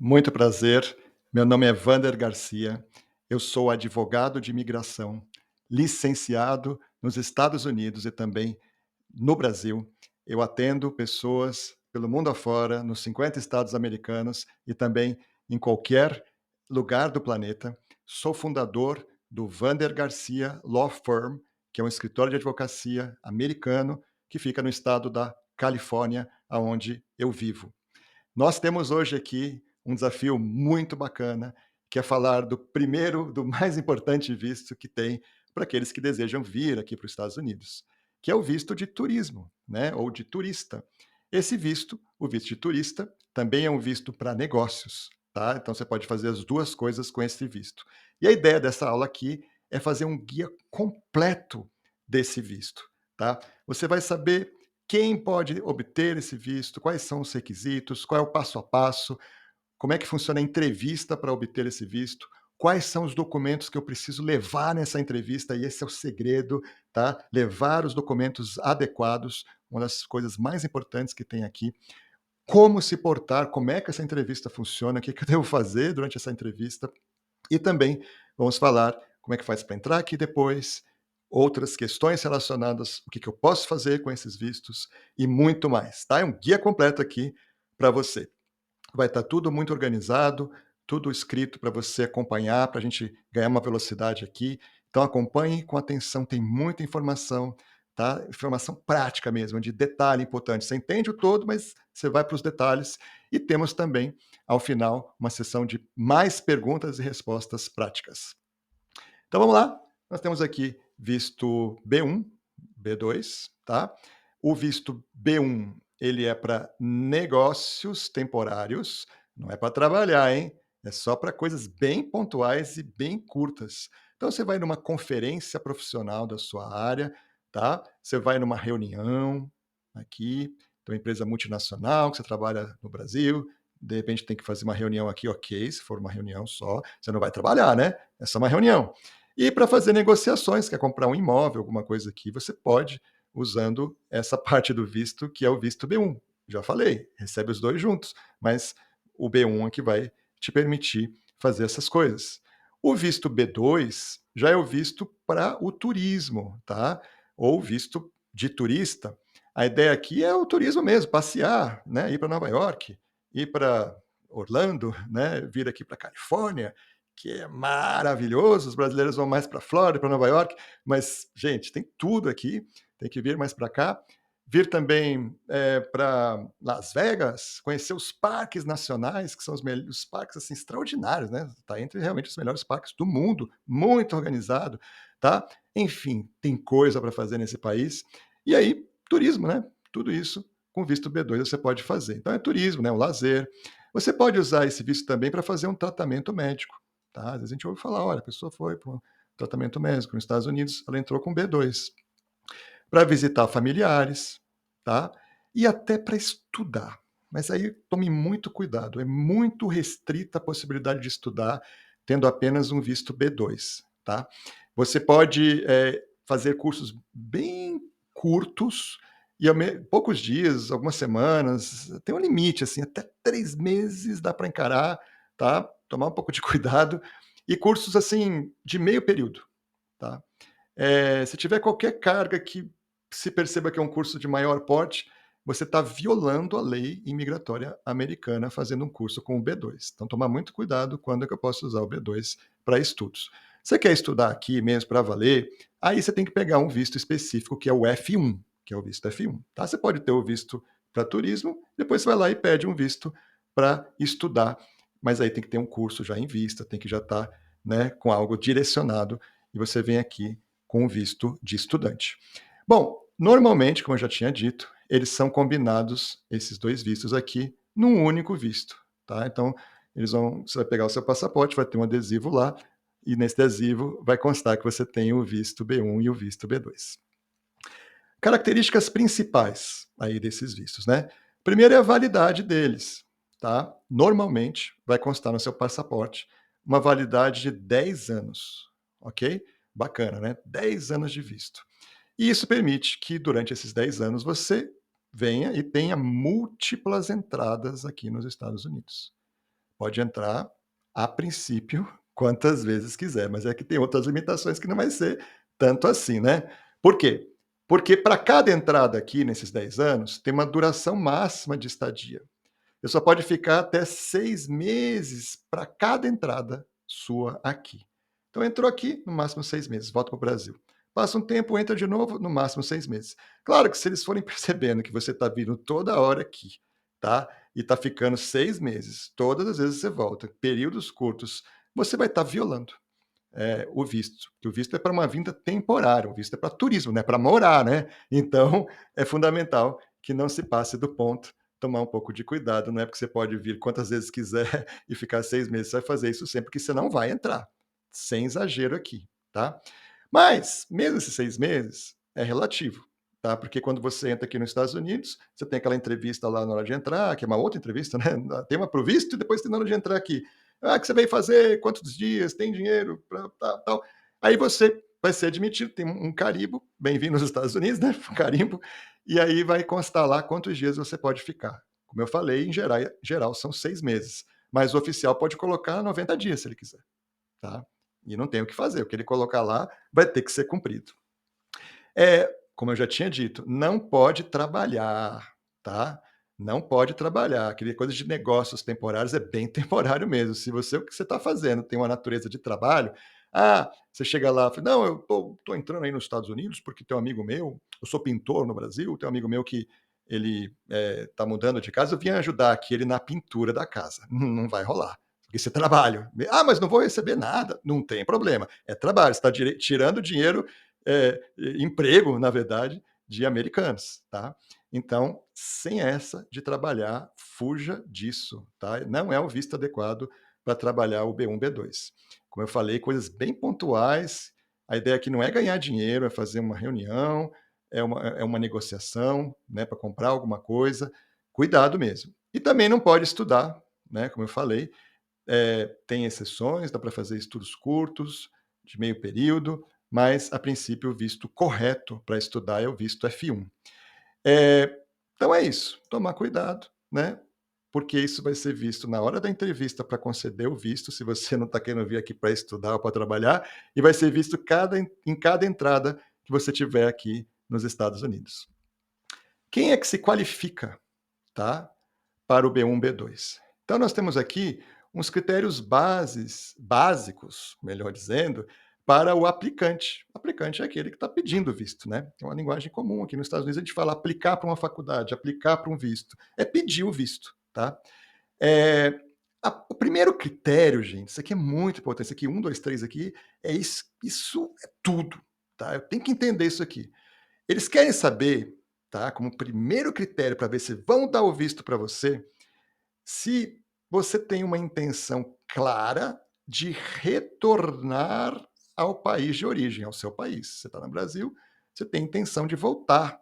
Muito prazer. Meu nome é Vander Garcia. Eu sou advogado de imigração, licenciado nos Estados Unidos e também no Brasil. Eu atendo pessoas pelo mundo afora, nos 50 estados americanos e também em qualquer lugar do planeta. Sou fundador do Vander Garcia Law Firm, que é um escritório de advocacia americano que fica no estado da Califórnia, aonde eu vivo. Nós temos hoje aqui um desafio muito bacana, que é falar do primeiro, do mais importante visto que tem para aqueles que desejam vir aqui para os Estados Unidos, que é o visto de turismo, né, ou de turista. Esse visto, o visto de turista, também é um visto para negócios, tá? Então você pode fazer as duas coisas com esse visto. E a ideia dessa aula aqui é fazer um guia completo desse visto, tá? Você vai saber quem pode obter esse visto, quais são os requisitos, qual é o passo a passo, como é que funciona a entrevista para obter esse visto, quais são os documentos que eu preciso levar nessa entrevista, e esse é o segredo, tá? Levar os documentos adequados, uma das coisas mais importantes que tem aqui. Como se portar, como é que essa entrevista funciona, o que que eu devo fazer durante essa entrevista. E também vamos falar como é que faz para entrar aqui depois, outras questões relacionadas, o que que eu posso fazer com esses vistos e muito mais, tá? É um guia completo aqui para você. Vai estar tudo muito organizado, tudo escrito para você acompanhar, para a gente ganhar uma velocidade aqui. Então acompanhe com atenção, tem muita informação, tá? Informação prática mesmo, de detalhe importante. Você entende o todo, mas você vai para os detalhes. E temos também, ao final, uma sessão de mais perguntas e respostas práticas. Então vamos lá. Nós temos aqui visto B1, B2, tá? O visto B1, ele é para negócios temporários, não é para trabalhar, hein? É só para coisas bem pontuais e bem curtas. Então você vai numa conferência profissional da sua área, tá? Você vai numa reunião aqui, então empresa multinacional que você trabalha no Brasil, de repente tem que fazer uma reunião aqui, ok, se for uma reunião só, você não vai trabalhar, né? É só uma reunião. E para fazer negociações, quer comprar um imóvel, alguma coisa aqui, você pode, usando essa parte do visto, que é o visto B1. Já falei, recebe os dois juntos, mas o B1 é que vai te permitir fazer essas coisas. O visto B2 já é o visto para o turismo, tá? Ou visto de turista. A ideia aqui é o turismo mesmo, passear, né? Ir para Nova York, ir para Orlando, né? Vir aqui para Califórnia, que é maravilhoso. Os brasileiros vão mais para Flórida, para Nova York, mas, gente, tem tudo aqui, tem que vir mais para cá. Vir também para Las Vegas, conhecer os parques nacionais, que são os parques assim, extraordinários, né? Está entre realmente os melhores parques do mundo, muito organizado, tá? Enfim, tem coisa para fazer nesse país. E aí, turismo, né? Tudo isso com visto B2 você pode fazer. Então é turismo, né? O lazer. Você pode usar esse visto também para fazer um tratamento médico. Tá? Às vezes a gente ouve falar, olha, a pessoa foi para um tratamento médico nos Estados Unidos, ela entrou com B2. Para visitar familiares, tá? E até para estudar. Mas aí tome muito cuidado, é muito restrita a possibilidade de estudar tendo apenas um visto B2, tá? Você pode fazer cursos bem curtos e poucos dias, algumas semanas, tem um limite, assim, até 3 meses dá para encarar, tá? Tomar um pouco de cuidado. E cursos, assim, de meio período, tá? Se tiver qualquer carga que se perceba que é um curso de maior porte, você está violando a lei imigratória americana fazendo um curso com o B2. Então, tomar muito cuidado quando é que eu posso usar o B2 para estudos. Você quer estudar aqui mesmo para valer? Aí você tem que pegar um visto específico, que é o F1, que é o visto F1. Tá? Você pode ter o visto para turismo, depois você vai lá e pede um visto para estudar, mas aí tem que ter um curso já em vista, tem que já estar né, com algo direcionado, e você vem aqui com o visto de estudante. Bom, normalmente, como eu já tinha dito, eles são combinados, esses dois vistos aqui, num único visto, tá? Então, você vai pegar o seu passaporte, vai ter um adesivo lá, e nesse adesivo vai constar que você tem o visto B1 e o visto B2. Características principais aí desses vistos, né? Primeiro é a validade deles, tá? Normalmente vai constar no seu passaporte uma validade de 10 anos, ok? Bacana, né? 10 anos de visto. E isso permite que durante esses 10 anos você venha e tenha múltiplas entradas aqui nos Estados Unidos. Pode entrar, a princípio, quantas vezes quiser, mas é que tem outras limitações que não vai ser tanto assim, né. Por quê? Porque para cada entrada aqui nesses 10 anos, tem uma duração máxima de estadia. Você só pode ficar até 6 meses para cada entrada sua aqui. Então entrou aqui, no máximo 6 meses, volta para o Brasil. Passa um tempo, entra de novo, no máximo 6 meses. Claro que se eles forem percebendo que você está vindo toda hora aqui, tá, e está ficando 6 meses, todas as vezes você volta, períodos curtos, você vai estar violando, o visto, que o visto é para uma vinda temporária, o visto é para turismo, né, para morar, né. Então, é fundamental que não se passe do ponto, tomar um pouco de cuidado, não é porque você pode vir quantas vezes quiser e ficar 6 meses, você vai fazer isso sempre, porque você não vai entrar, sem exagero aqui, tá. Mas, mesmo esses 6 meses, é relativo, tá, porque quando você entra aqui nos Estados Unidos, você tem aquela entrevista lá na hora de entrar, que é uma outra entrevista, né, tem uma para o visto e depois tem na hora de entrar aqui. "Ah, o que você veio fazer? Quantos dias? Tem dinheiro pra tal, tal". Aí você vai ser admitido, tem um carimbo, "Bem-vindo aos Estados Unidos", né, um carimbo, e aí vai constar lá quantos dias você pode ficar. Como eu falei, em geral são 6 meses, mas o oficial pode colocar 90 dias se ele quiser, tá. E não tem o que fazer, o que ele colocar lá vai ter que ser cumprido. Como eu já tinha dito, não pode trabalhar, tá? Não pode trabalhar. Aquele coisa de negócios temporários é bem temporário mesmo. Se você o que você está fazendo tem uma natureza de trabalho, você chega lá, fala, não, eu tô entrando aí nos Estados Unidos porque tem um amigo meu, eu sou pintor no Brasil, tem um amigo meu que ele está mudando de casa, eu vim ajudar aqui ele na pintura da casa. Não vai rolar. Porque isso é trabalho. Mas não vou receber nada. Não tem problema. É trabalho. Você está tirando dinheiro emprego, na verdade, de americanos, tá? Então, sem essa de trabalhar, fuja disso, tá? Não é o visto adequado para trabalhar o B1, B2. Como eu falei, coisas bem pontuais. A ideia aqui não é ganhar dinheiro, é fazer uma reunião, é uma negociação, né, para comprar alguma coisa. Cuidado mesmo. E também não pode estudar, né? Como eu falei, tem exceções, dá para fazer estudos curtos, de meio período, mas a princípio o visto correto para estudar é o visto F1. Então é isso, tomar cuidado, né? Porque isso vai ser visto na hora da entrevista para conceder o visto, se você não está querendo vir aqui para estudar ou para trabalhar, e vai ser visto em cada entrada que você tiver aqui nos Estados Unidos. Quem é que se qualifica, tá? Para o B1, B2. Então, nós temos aqui uns critérios básicos, melhor dizendo, para o aplicante. O aplicante é aquele que está pedindo visto, né? É uma linguagem comum aqui nos Estados Unidos, a gente fala aplicar para uma faculdade, aplicar para um visto. É pedir o visto, tá? É, o primeiro critério, gente, isso aqui é muito importante, isso aqui, 1, 2, 3 aqui, isso é tudo, tá? Eu tenho que entender isso aqui. Eles querem saber, tá? Como primeiro critério para ver se vão dar o visto para você, se você tem uma intenção clara de retornar ao país de origem, ao seu país. Você está no Brasil, você tem intenção de voltar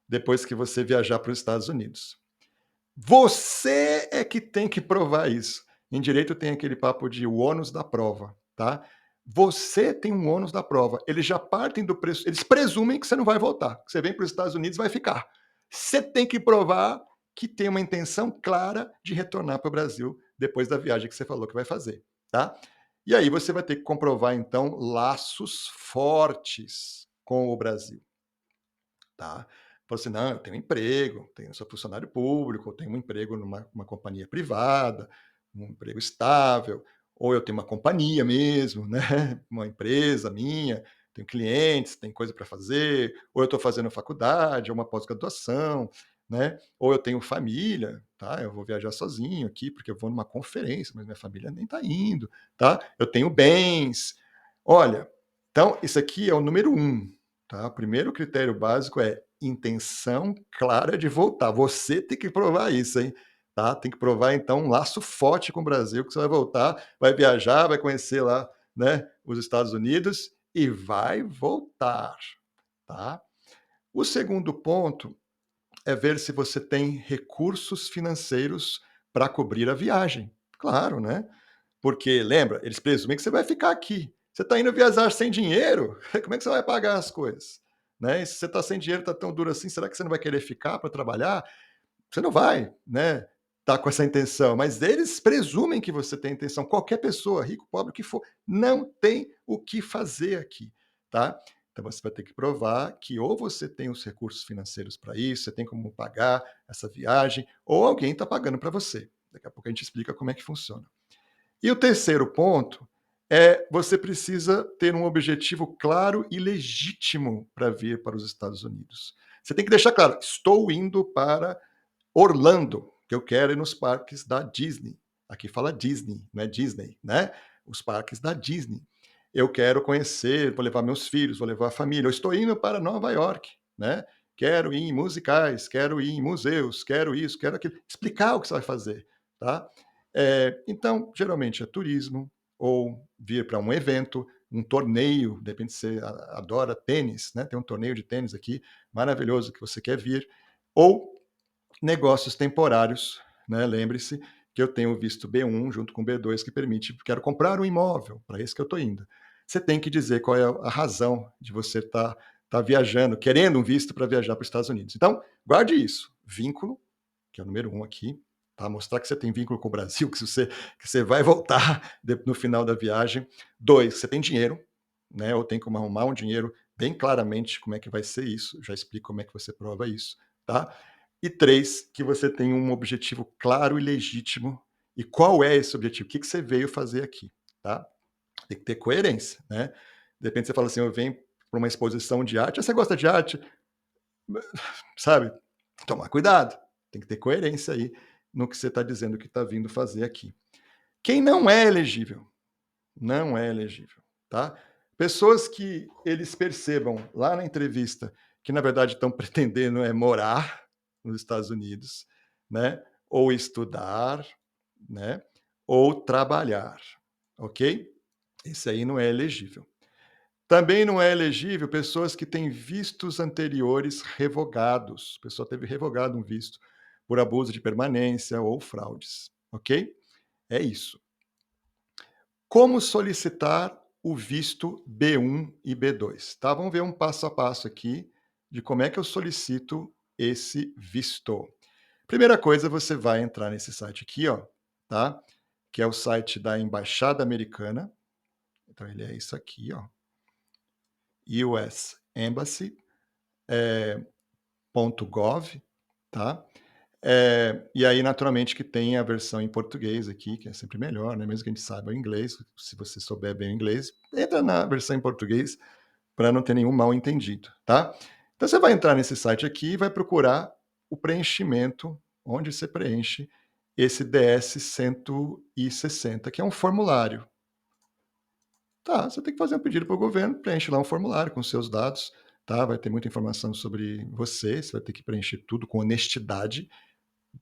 depois que você viajar para os Estados Unidos. Você é que tem que provar isso. Em direito tem aquele papo de o ônus da prova, tá? Você tem um ônus da prova. Eles já partem do preço, eles presumem que você não vai voltar, que você vem para os Estados Unidos e vai ficar. Você tem que provar que tem uma intenção clara de retornar para o Brasil depois da viagem que você falou que vai fazer, tá? E aí você vai ter que comprovar então laços fortes com o Brasil. Tá? Falou assim: "Não, eu tenho um emprego, sou funcionário público, eu tenho um emprego numa uma companhia privada, um emprego estável, ou eu tenho uma companhia mesmo, né, uma empresa minha, tenho clientes, tenho coisa para fazer, ou eu estou fazendo faculdade, ou uma pós-graduação, né, ou eu tenho família, tá, eu vou viajar sozinho aqui, porque eu vou numa conferência, mas minha família nem está indo, tá, eu tenho bens". Olha, então isso aqui é o número um. Tá? O primeiro critério básico é intenção clara de voltar. Você tem que provar isso, hein? Tá? Tem que provar, então, um laço forte com o Brasil, que você vai voltar, vai viajar, vai conhecer lá, né, os Estados Unidos e vai voltar. Tá? O segundo ponto é ver se você tem recursos financeiros para cobrir a viagem. Claro, né? Porque lembra, eles presumem que você vai ficar aqui. Você está indo viajar sem dinheiro, como é que você vai pagar as coisas? Né? E se você está sem dinheiro, está tão duro assim, será que você não vai querer ficar para trabalhar? Você não vai, né? tá com essa intenção, mas eles presumem que você tem intenção. Qualquer pessoa, rico, pobre, o que for, não tem o que fazer aqui, tá? Então você vai ter que provar que ou você tem os recursos financeiros para isso, você tem como pagar essa viagem, ou alguém está pagando para você. Daqui a pouco a gente explica como é que funciona. E o terceiro ponto é você precisa ter um objetivo claro e legítimo para vir para os Estados Unidos. Você tem que deixar claro: estou indo para Orlando, que eu quero ir nos parques da Disney. Aqui fala Disney, não é Disney, né? Os parques da Disney. Eu quero conhecer, vou levar meus filhos, vou levar a família. Eu estou indo para Nova York, né? Quero ir em musicais, quero ir em museus, quero isso, quero aquilo. Explicar o que você vai fazer, tá? Então, geralmente é turismo, ou vir para um evento, um torneio, de repente você adora tênis, né? Tem um torneio de tênis aqui, maravilhoso, que você quer vir, ou negócios temporários, né? Lembre-se que eu tenho o visto B1 junto com o B2 que permite, quero comprar um imóvel, para isso que eu estou indo. Você tem que dizer qual é a razão de você estar viajando, querendo um visto para viajar para os Estados Unidos. Então, guarde isso. Vínculo, que é o número 1 aqui, tá? Mostrar que você tem vínculo com o Brasil, que você vai voltar no final da viagem. 2, você tem dinheiro, né? Ou tem como arrumar um dinheiro bem claramente como é que vai ser isso. Já explico como é que você prova isso, tá? E 3, que você tem um objetivo claro e legítimo. E qual é esse objetivo? O que você veio fazer aqui, tá? Tem que ter coerência, né? De repente você fala assim, eu venho para uma exposição de arte, você gosta de arte, sabe? Tomar cuidado, tem que ter coerência aí no que você está dizendo que está vindo fazer aqui. Quem não é elegível, não é elegível, tá? Pessoas que eles percebam lá na entrevista que na verdade estão pretendendo morar nos Estados Unidos, né? Ou estudar, né? Ou trabalhar, ok? Esse aí não é elegível. Também não é elegível pessoas que têm vistos anteriores revogados. A pessoa teve revogado um visto por abuso de permanência ou fraudes, ok? É isso. Como solicitar o visto B1 e B2, tá? Vamos ver um passo a passo aqui de como é que eu solicito esse visto. Primeira coisa, você vai entrar nesse site aqui, ó, tá? Que é o site da Embaixada Americana. Então ele é isso aqui, ó. US Embassy, .gov, tá? E aí, naturalmente, que tem a versão em português aqui, que é sempre melhor, né? Mesmo que a gente saiba o inglês, se você souber bem o inglês, entra na versão em português para não ter nenhum mal entendido, tá? Então você vai entrar nesse site aqui e vai procurar o preenchimento, onde você preenche esse DS 160, que é um formulário. Tá, você tem que fazer um pedido para o governo, preenche lá um formulário com seus dados, tá? Vai ter muita informação sobre você vai ter que preencher tudo com honestidade,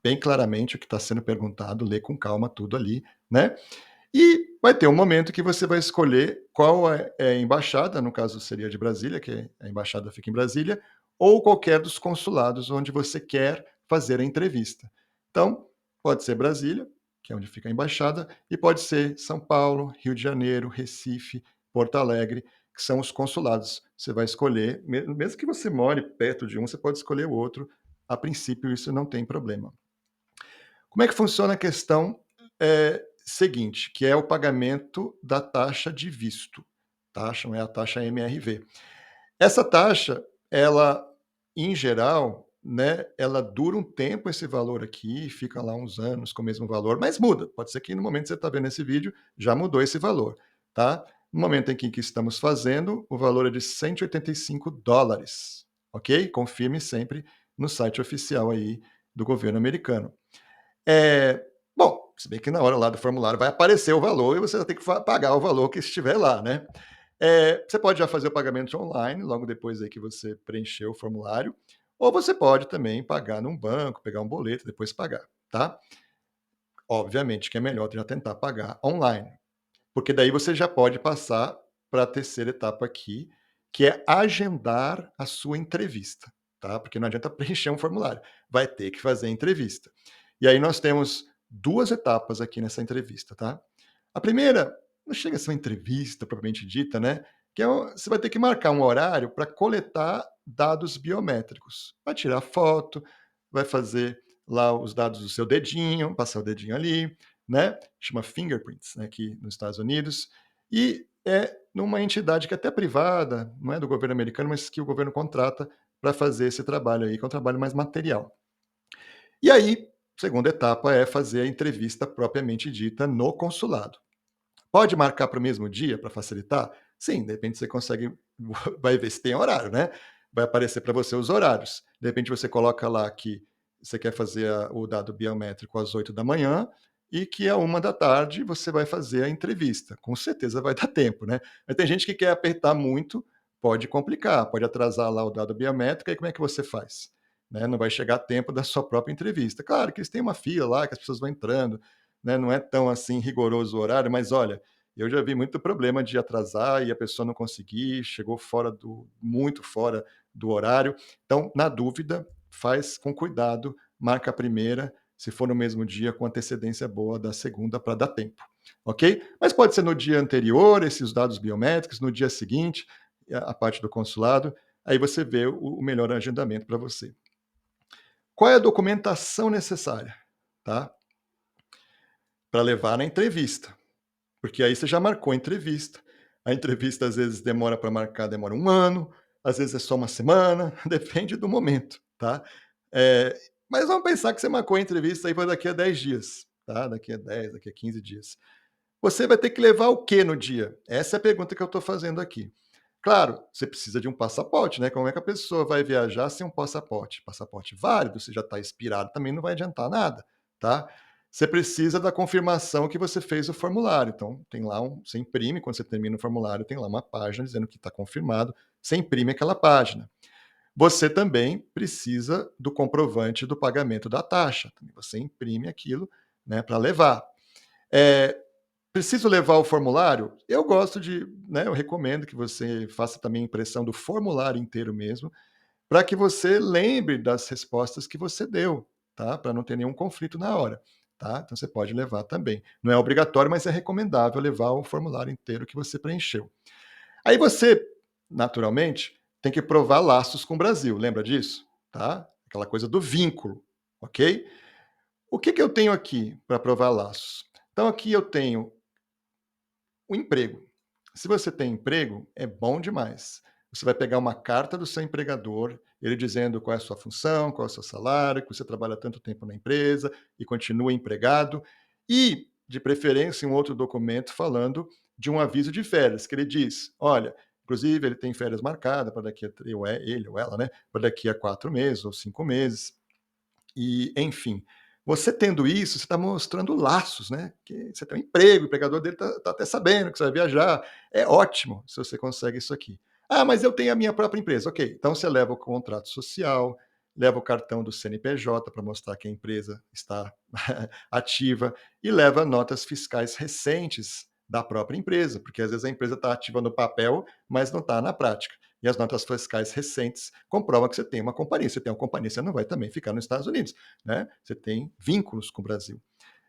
bem claramente o que está sendo perguntado, ler com calma tudo ali, né? E vai ter um momento que você vai escolher qual é a embaixada, no caso seria de Brasília, que a embaixada fica em Brasília, ou qualquer dos consulados onde você quer fazer a entrevista. Então, pode ser Brasília, que é onde fica a embaixada, e pode ser São Paulo, Rio de Janeiro, Recife, Porto Alegre, que são os consulados. Você vai escolher, mesmo que você more perto de um, você pode escolher o outro. A princípio, isso não tem problema. Como é que funciona a questão seguinte, que é o pagamento da taxa de visto? Taxa não é a taxa MRV. Essa taxa, ela, em geral, né, ela dura um tempo esse valor aqui, fica lá uns anos com o mesmo valor, mas muda. Pode ser que no momento que você está vendo esse vídeo, já mudou esse valor, tá? No momento em que estamos fazendo, o valor é de $185, ok? Confirme sempre no site oficial aí do governo americano. Bom, se bem que na hora lá do formulário vai aparecer o valor e você vai ter que pagar o valor que estiver lá, né? Você pode já fazer o pagamento online, logo depois aí que você preencheu o formulário, ou você pode também pagar num banco, pegar um boleto e depois pagar, tá? Obviamente que é melhor já tentar pagar online, porque daí você já pode passar para a terceira etapa aqui, que é agendar a sua entrevista, tá? Porque não adianta preencher um formulário, vai ter que fazer a entrevista. E aí nós temos 2 etapas aqui nessa entrevista, tá? A primeira, não chega a ser uma entrevista propriamente dita, né? Que você vai ter que marcar um horário para coletar dados biométricos. Vai tirar foto, vai fazer lá os dados do seu dedinho, passar o dedinho ali, né? Chama fingerprints, né, aqui nos Estados Unidos. E é numa entidade que é até privada, não é do governo americano, mas que o governo contrata para fazer esse trabalho aí, que é um trabalho mais material. E aí, segunda etapa é fazer a entrevista propriamente dita no consulado. Pode marcar para o mesmo dia para facilitar? Sim, de repente você consegue, vai ver se tem horário, né? Vai aparecer para você os horários. De repente você coloca lá que você quer fazer o dado biométrico às 8 da manhã e que à 1 da tarde você vai fazer a entrevista. Com certeza vai dar tempo, né? Mas tem gente que quer apertar muito, pode complicar, pode atrasar lá o dado biométrico, aí como é que você faz? Né? Não vai chegar a tempo da sua própria entrevista. Claro que eles têm uma fila lá, que as pessoas vão entrando, né? Não é tão assim rigoroso o horário, mas olha, eu já vi muito problema de atrasar e a pessoa não conseguir, chegou muito fora do horário. Então, na dúvida, faz com cuidado, marca a primeira, se for no mesmo dia, com antecedência boa da segunda para dar tempo, ok? Mas pode ser no dia anterior, esses dados biométricos, no dia seguinte, a parte do consulado, aí você vê o melhor agendamento para você. Qual é a documentação necessária, tá? Para levar na entrevista. Porque aí você já marcou a entrevista. A entrevista às vezes demora para marcar, demora 1 ano, às vezes é só 1 semana, depende do momento, tá? Mas vamos pensar que você marcou a entrevista aí para daqui a 10 dias, tá? Daqui a 10, daqui a 15 dias. Você vai ter que levar o quê no dia? Essa é a pergunta que eu estou fazendo aqui. Claro, você precisa de um passaporte, né? Como é que a pessoa vai viajar sem um passaporte? Passaporte válido, você já está expirado, também não vai adiantar nada, tá? Você precisa da confirmação que você fez o formulário. Então, tem lá você imprime, quando você termina o formulário, tem lá uma página dizendo que está confirmado. Você imprime aquela página. Você também precisa do comprovante do pagamento da taxa. Você imprime aquilo, né, para levar. É, Preciso levar o formulário? Eu gosto de, né, eu recomendo que você faça também impressão do formulário inteiro mesmo, para que você lembre das respostas que você deu, tá? Para não ter nenhum conflito na hora, tá? Então você pode levar também. Não é obrigatório, mas é recomendável levar o formulário inteiro que você preencheu. Aí você, naturalmente, tem que provar laços com o Brasil, lembra disso? Tá? Aquela coisa do vínculo, ok? O que eu tenho aqui para provar laços? Então aqui eu tenho o emprego. Se você tem emprego, é bom demais. Você vai pegar uma carta do seu empregador, ele dizendo qual é a sua função, qual é o seu salário, que você trabalha tanto tempo na empresa e continua empregado, e, de preferência, um outro documento falando de um aviso de férias, que ele diz: olha, inclusive ele tem férias marcadas para daqui a ele ou ela, né, para daqui a 4 meses ou 5 meses. E, enfim, você tendo isso, você está mostrando laços, né? Que você tem um emprego, o empregador dele está até sabendo que você vai viajar. É ótimo se você consegue isso aqui. Ah, mas eu tenho a minha própria empresa. Ok, então você leva o contrato social, leva o cartão do CNPJ para mostrar que a empresa está ativa e leva notas fiscais recentes da própria empresa, porque às vezes a empresa está ativa no papel, mas não está na prática. E as notas fiscais recentes comprovam que você tem uma companhia. Se tem uma companhia, você não vai também ficar nos Estados Unidos, né? Você tem vínculos com o Brasil.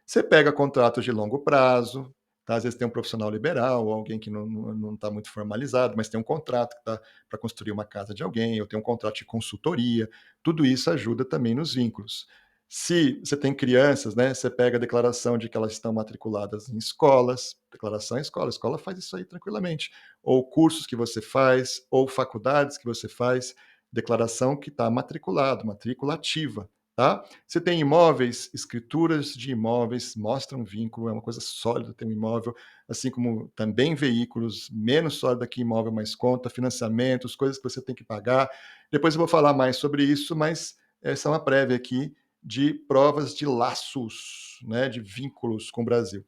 Você pega contratos de longo prazo, tá? Às vezes tem um profissional liberal, ou alguém que não está muito formalizado, mas tem um contrato que está para construir uma casa de alguém, ou tem um contrato de consultoria. Tudo isso ajuda também nos vínculos. Se você tem crianças, né, você pega a declaração de que elas estão matriculadas em escolas, declaração em escola, a escola faz isso aí tranquilamente. Ou cursos que você faz, ou faculdades que você faz, declaração que está matriculado, matrícula ativa, tá? Você tem imóveis, escrituras de imóveis mostram vínculo, é uma coisa sólida ter um imóvel, assim como também veículos, menos sólida que imóvel, mas conta, financiamentos, coisas que você tem que pagar. Depois eu vou falar mais sobre isso, mas essa é uma prévia aqui de provas de laços, né, de vínculos com o Brasil.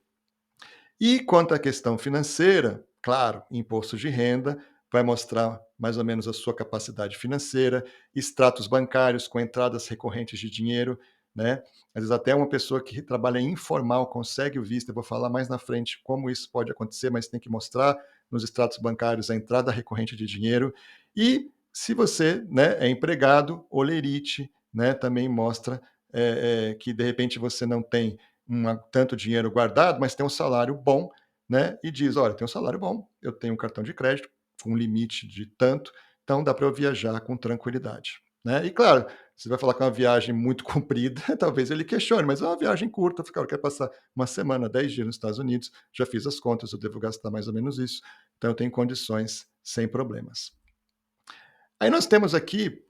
E quanto à questão financeira, claro, imposto de renda vai mostrar mais ou menos a sua capacidade financeira, extratos bancários com entradas recorrentes de dinheiro, né? Às vezes até uma pessoa que trabalha informal consegue o visto, eu vou falar mais na frente como isso pode acontecer, mas tem que mostrar nos extratos bancários a entrada recorrente de dinheiro. E se você, né, é empregado, olerite, né, também mostra que de repente você não tem tanto dinheiro guardado, mas tem um salário bom, né? E diz: olha, tem um salário bom, eu tenho um cartão de crédito com um limite de tanto, então dá para eu viajar com tranquilidade. Né? E claro, Se vai falar que é uma viagem muito comprida, talvez ele questione, mas é uma viagem curta, cara, eu quero passar uma semana, 10 dias nos Estados Unidos, já fiz as contas, eu devo gastar mais ou menos isso, então eu tenho condições sem problemas. Aí nós temos aqui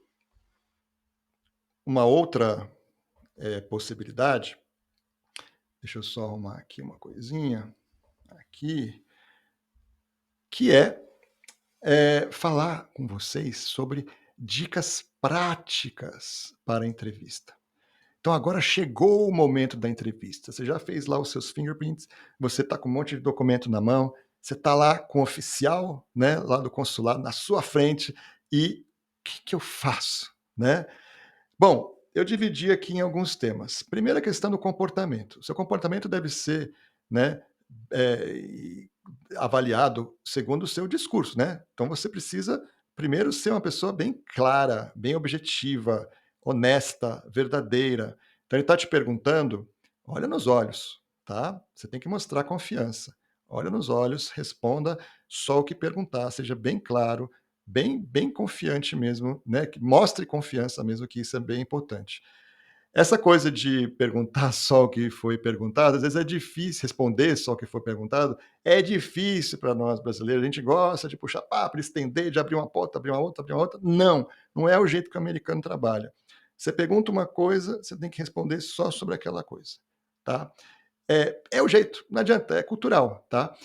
uma outra possibilidade, deixa eu só arrumar aqui uma coisinha, aqui, que falar com vocês sobre dicas práticas para a entrevista. Então agora chegou o momento da entrevista. Você já fez lá os seus fingerprints, você está com um monte de documento na mão, você está lá com o oficial, né, lá do consulado na sua frente e o que eu faço, né? Bom, eu dividi aqui em alguns temas. Primeiro, a questão do comportamento. O seu comportamento deve ser, né, eh, avaliado segundo o seu discurso, né? Então você precisa primeiro ser uma pessoa bem clara, bem objetiva, honesta, verdadeira. Então ele está te perguntando, olha nos olhos, tá? Você tem que mostrar confiança. Olha nos olhos, responda só o que perguntar, seja bem claro, bem confiante mesmo, né? Que mostre confiança mesmo, que isso é bem importante. Essa coisa de perguntar só o que foi perguntado, às vezes é difícil responder só o que foi perguntado, é difícil para nós brasileiros, a gente gosta de puxar papo, de estender, de abrir uma porta, abrir uma outra, abrir uma outra. Não, não é o jeito que o americano trabalha. Você pergunta uma coisa, você tem que responder só sobre aquela coisa, tá? É o jeito, não adianta, é cultural, tá?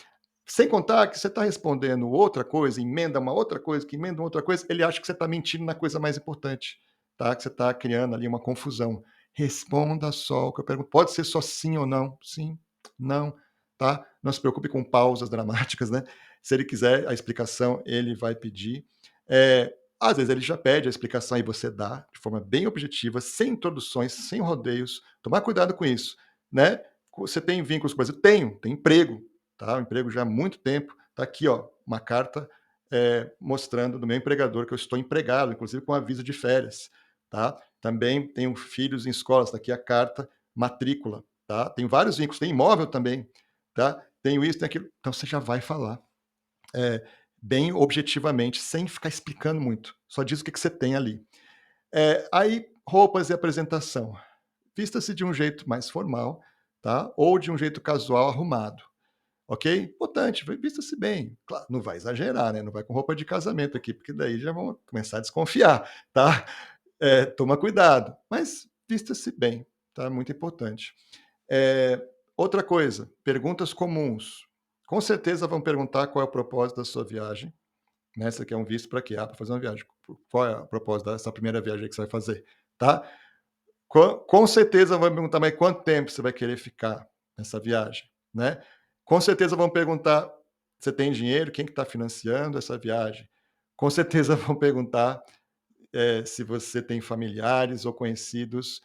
Sem contar que você está respondendo outra coisa, emenda uma outra coisa, que emenda uma outra coisa, ele acha que você está mentindo na coisa mais importante, tá? Que você está criando ali uma confusão. Responda só o que eu pergunto. Pode ser só sim ou não. Sim, não, tá? Não se preocupe com pausas dramáticas, né? Se ele quiser a explicação, ele vai pedir. Às vezes ele já pede a explicação e você dá de forma bem objetiva, sem introduções, sem rodeios. Tomar cuidado com isso, né? Você tem vínculos com o Brasil? Tenho emprego, tá? Um emprego já há muito tempo. Está aqui, ó, uma carta mostrando do meu empregador que eu estou empregado, inclusive com aviso de férias, tá? Também tenho filhos em escolas, está aqui a carta, matrícula, tá? Tenho vários vínculos, tem imóvel também, tá? Tenho isso, tem aquilo. Então você já vai falar bem objetivamente, sem ficar explicando muito. Só diz o que você tem ali. Aí, roupas e apresentação. Vista-se de um jeito mais formal, tá? Ou de um jeito casual, arrumado. Ok? Importante, vista-se bem. Claro, não vai exagerar, né? Não vai com roupa de casamento aqui, porque daí já vão começar a desconfiar, tá? Toma cuidado, mas vista-se bem, tá? Muito importante. Outra coisa, perguntas comuns. Com certeza vão perguntar qual é o propósito da sua viagem, né? Você quer um visto para quê? Para fazer uma viagem. Qual é o propósito dessa primeira viagem que você vai fazer, tá? Com certeza vão perguntar, mas quanto tempo você vai querer ficar nessa viagem, né? Com certeza vão perguntar, você tem dinheiro? Quem que está financiando essa viagem? Com certeza vão perguntar se você tem familiares ou conhecidos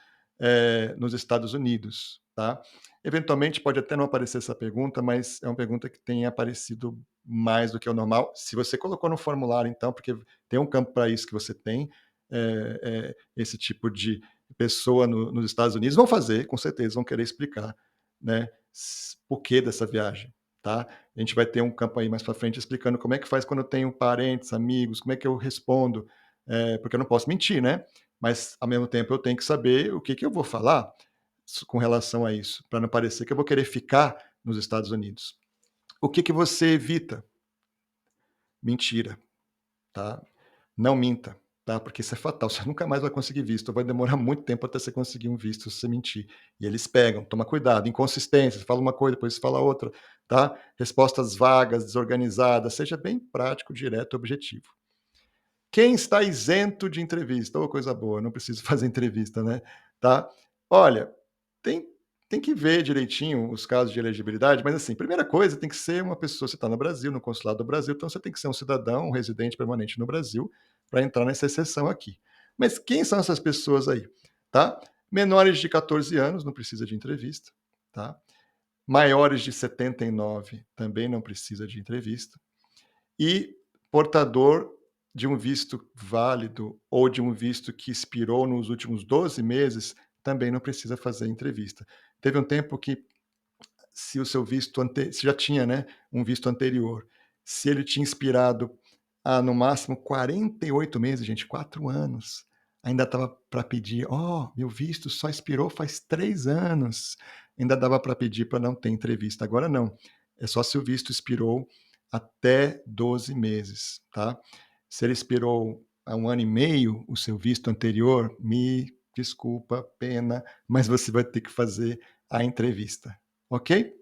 nos Estados Unidos, tá? Eventualmente pode até não aparecer essa pergunta, mas é uma pergunta que tem aparecido mais do que o normal. Se você colocou no formulário, então, porque tem um campo para isso que você tem, esse tipo de pessoa nos Estados Unidos, vão fazer, com certeza, vão querer explicar, né, por que dessa viagem, tá? A gente vai ter um campo aí mais para frente explicando como é que faz quando eu tenho parentes, amigos, como é que eu respondo, porque eu não posso mentir, né? Mas, ao mesmo tempo, eu tenho que saber o que, que eu vou falar com relação a isso, para não parecer que eu vou querer ficar nos Estados Unidos. O que, que você evita? Mentira, tá? Não minta, tá? Porque isso é fatal. Você nunca mais vai conseguir visto. Vai demorar muito tempo até você conseguir um visto se você mentir. E eles pegam. Toma cuidado. Inconsistência. Você fala uma coisa, depois você fala outra, tá? Respostas vagas, desorganizadas. Seja bem prático, direto e objetivo. Quem está isento de entrevista? Oh, coisa boa, não preciso fazer entrevista, né? Tá? Olha, tem, tem que ver direitinho os casos de elegibilidade, mas assim, primeira coisa, tem que ser uma pessoa, você está no Brasil, no consulado do Brasil, então você tem que ser um cidadão, um residente permanente no Brasil, para entrar nessa exceção aqui. Mas quem são essas pessoas aí? Tá? Menores de 14 anos, não precisa de entrevista. Tá? Maiores de 79 também não precisa de entrevista. E portador de um visto válido ou de um visto que expirou nos últimos 12 meses, também não precisa fazer entrevista. Teve um tempo que, se o seu visto se já tinha, né, um visto anterior, se ele tinha expirado há no máximo 48 meses, gente, 4 anos, ainda estava para pedir: "Ó, meu visto só expirou faz 3 anos", ainda dava para pedir para não ter entrevista. Agora não, é só se o visto expirou até 12 meses, tá. Se ele expirou há 1 ano e meio, o seu visto anterior, me desculpa, pena, mas você vai ter que fazer a entrevista, ok?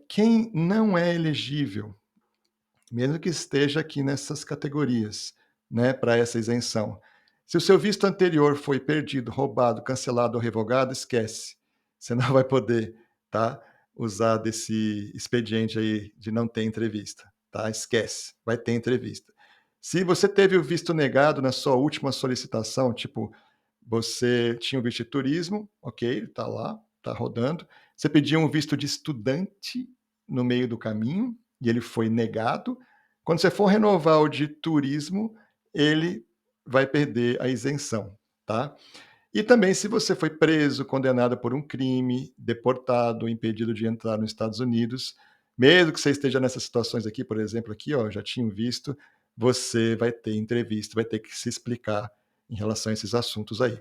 Quem não é elegível, mesmo que esteja aqui nessas categorias, né, para essa isenção. Se o seu visto anterior foi perdido, roubado, cancelado ou revogado, esquece. Você não vai poder, tá, usar desse expediente aí de não ter entrevista, tá? Esquece, vai ter entrevista. Se você teve o visto negado na sua última solicitação, tipo, você tinha o visto de turismo, ok, está lá, está rodando. Você pediu um visto de estudante no meio do caminho e ele foi negado. Quando você for renovar o de turismo, ele vai perder a isenção, tá? E também se você foi preso, condenado por um crime, deportado, impedido de entrar nos Estados Unidos, mesmo que você esteja nessas situações aqui, por exemplo, aqui, ó, já tinha um visto, você vai ter entrevista, vai ter que se explicar em relação a esses assuntos aí.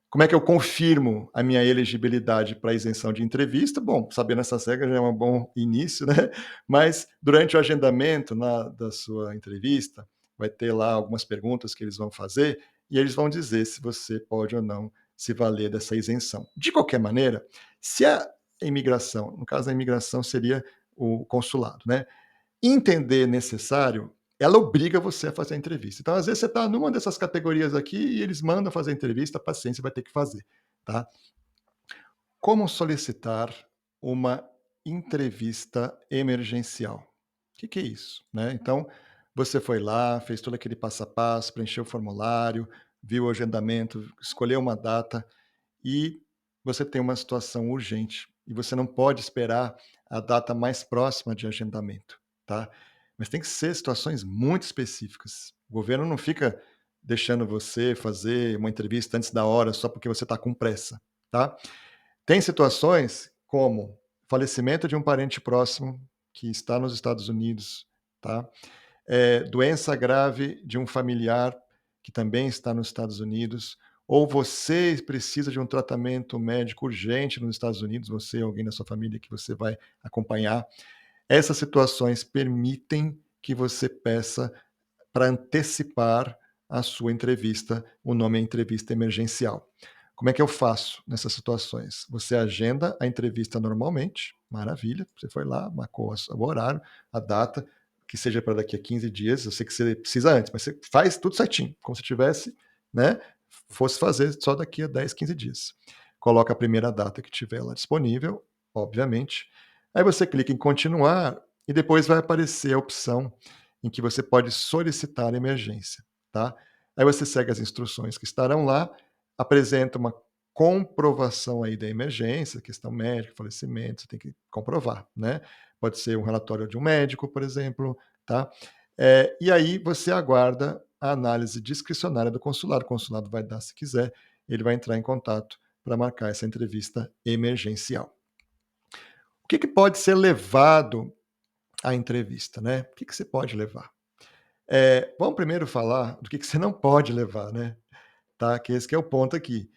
Como é que eu confirmo a minha elegibilidade para isenção de entrevista? Bom, sabendo essas regras já é um bom início, né? Mas durante o agendamento da sua entrevista, vai ter lá algumas perguntas que eles vão fazer e eles vão dizer se você pode ou não se valer dessa isenção. De qualquer maneira, se a imigração, no caso da imigração seria o consulado, né? Entender necessário, ela obriga você a fazer a entrevista. Então, às vezes, você está numa dessas categorias aqui e eles mandam fazer a entrevista, paciência, vai ter que fazer, tá? Como solicitar uma entrevista emergencial? O que é isso? Né? Então, você foi lá, fez todo aquele passo a passo, preencheu o formulário, viu o agendamento, escolheu uma data e você tem uma situação urgente e você não pode esperar a data mais próxima de agendamento, tá? Mas tem que ser situações muito específicas. O governo não fica deixando você fazer uma entrevista antes da hora só porque você está com pressa, tá? Tem situações como falecimento de um parente próximo que está nos Estados Unidos, tá? Doença grave de um familiar que também está nos Estados Unidos, ou você precisa de um tratamento médico urgente nos Estados Unidos, você ou alguém da sua família que você vai acompanhar. Essas situações permitem que você peça para antecipar a sua entrevista, o nome é entrevista emergencial. Como é que eu faço nessas situações? Você agenda a entrevista normalmente, maravilha, você foi lá, marcou o horário, a data, que seja para daqui a 15 dias, eu sei que você precisa antes, mas você faz tudo certinho, como se tivesse, né, fosse fazer só daqui a 10, 15 dias. Coloca a primeira data que tiver lá disponível, obviamente. Aí você clica em continuar e depois vai aparecer a opção em que você pode solicitar emergência, tá? Aí você segue as instruções que estarão lá, apresenta uma comprovação aí da emergência, questão médica, falecimento, você tem que comprovar, né? Pode ser um relatório de um médico, por exemplo, tá? E aí você aguarda a análise discricionária do consulado. O consulado vai dar se quiser, ele vai entrar em contato para marcar essa entrevista emergencial. O que pode ser levado à entrevista, né? O que você pode levar? Vamos primeiro falar do que você não pode levar, né, tá, que esse que é o ponto aqui.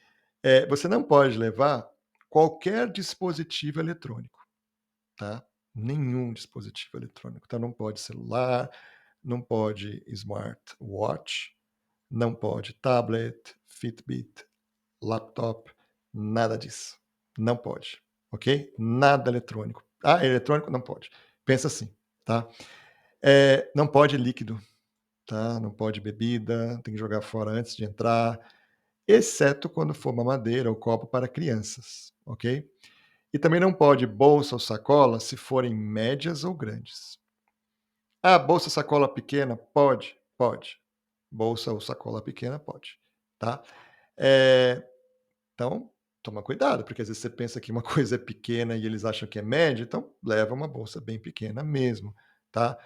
Você não pode levar qualquer dispositivo eletrônico, tá, nenhum dispositivo eletrônico, então não pode celular, não pode smartwatch, não pode tablet, Fitbit, laptop, nada disso, não pode, ok? Nada eletrônico. Ah, eletrônico não pode. Pensa assim, tá, não pode líquido, tá? Não pode bebida, tem que jogar fora antes de entrar, exceto quando for mamadeira ou copo para crianças, ok? E também não pode bolsa ou sacola se forem médias ou grandes. Ah, bolsa, sacola pequena? Pode, pode. Bolsa ou sacola pequena pode, tá? Eh, então, toma cuidado, porque às vezes você pensa que uma coisa é pequena e eles acham que é média, então leva uma bolsa bem pequena mesmo, tá?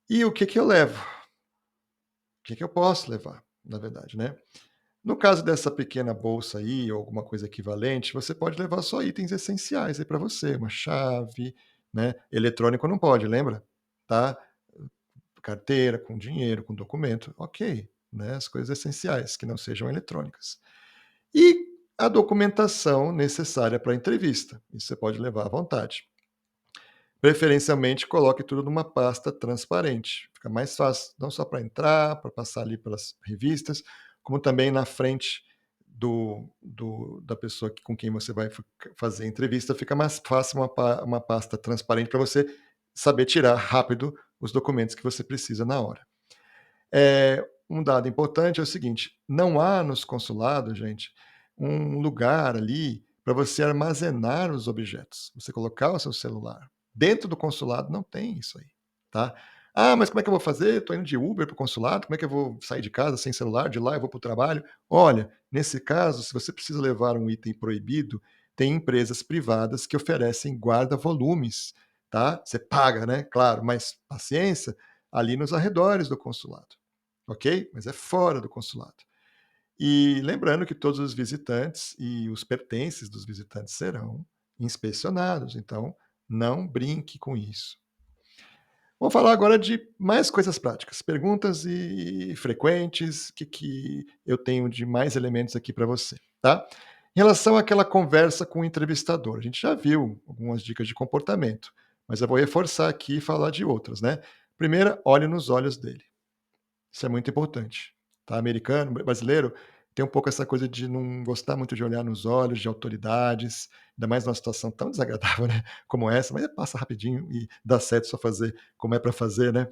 E o que que eu levo? O que que eu posso levar, na verdade, né? No caso dessa pequena bolsa aí, ou alguma coisa equivalente, você pode levar só itens essenciais aí para você, uma chave, né? Eletrônico não pode, lembra? Tá? Carteira com dinheiro, com documento, ok. né, as coisas essenciais, que não sejam eletrônicas. E a documentação necessária para a entrevista, isso você pode levar à vontade. Preferencialmente, coloque tudo numa pasta transparente. Fica mais fácil, não só para entrar, para passar ali pelas revistas, como também na frente da pessoa com quem você vai fazer a entrevista. Fica mais fácil uma pasta transparente para você saber tirar rápido os documentos que você precisa na hora. Um dado importante é o seguinte: não há nos consulados, gente, um lugar ali para você armazenar os objetos. Você colocar o seu celular. Dentro do consulado não tem isso aí, tá? Ah, mas como é que eu vou fazer? Estou indo de Uber para o consulado, como é que eu vou sair de casa sem celular? De lá eu vou para o trabalho? Olha, nesse caso, se você precisa levar um item proibido, tem empresas privadas que oferecem guarda-volumes, tá? Você paga, né? Claro, mas paciência, ali nos arredores do consulado, ok? Mas é fora do consulado. E lembrando que todos os visitantes e os pertences dos visitantes serão inspecionados, então não brinque com isso. Vamos falar agora de mais coisas práticas, perguntas e frequentes, que eu tenho de mais elementos aqui para você, tá? Em relação àquela conversa com o entrevistador, a gente já viu algumas dicas de comportamento, mas eu vou reforçar aqui e falar de outras, né? Primeira, olhe nos olhos dele. Isso é muito importante, tá? Americano, brasileiro, tem um pouco essa coisa de não gostar muito de olhar nos olhos de autoridades, ainda mais numa situação tão desagradável, né, como essa, mas passa rapidinho e dá certo, só fazer como é para fazer, né.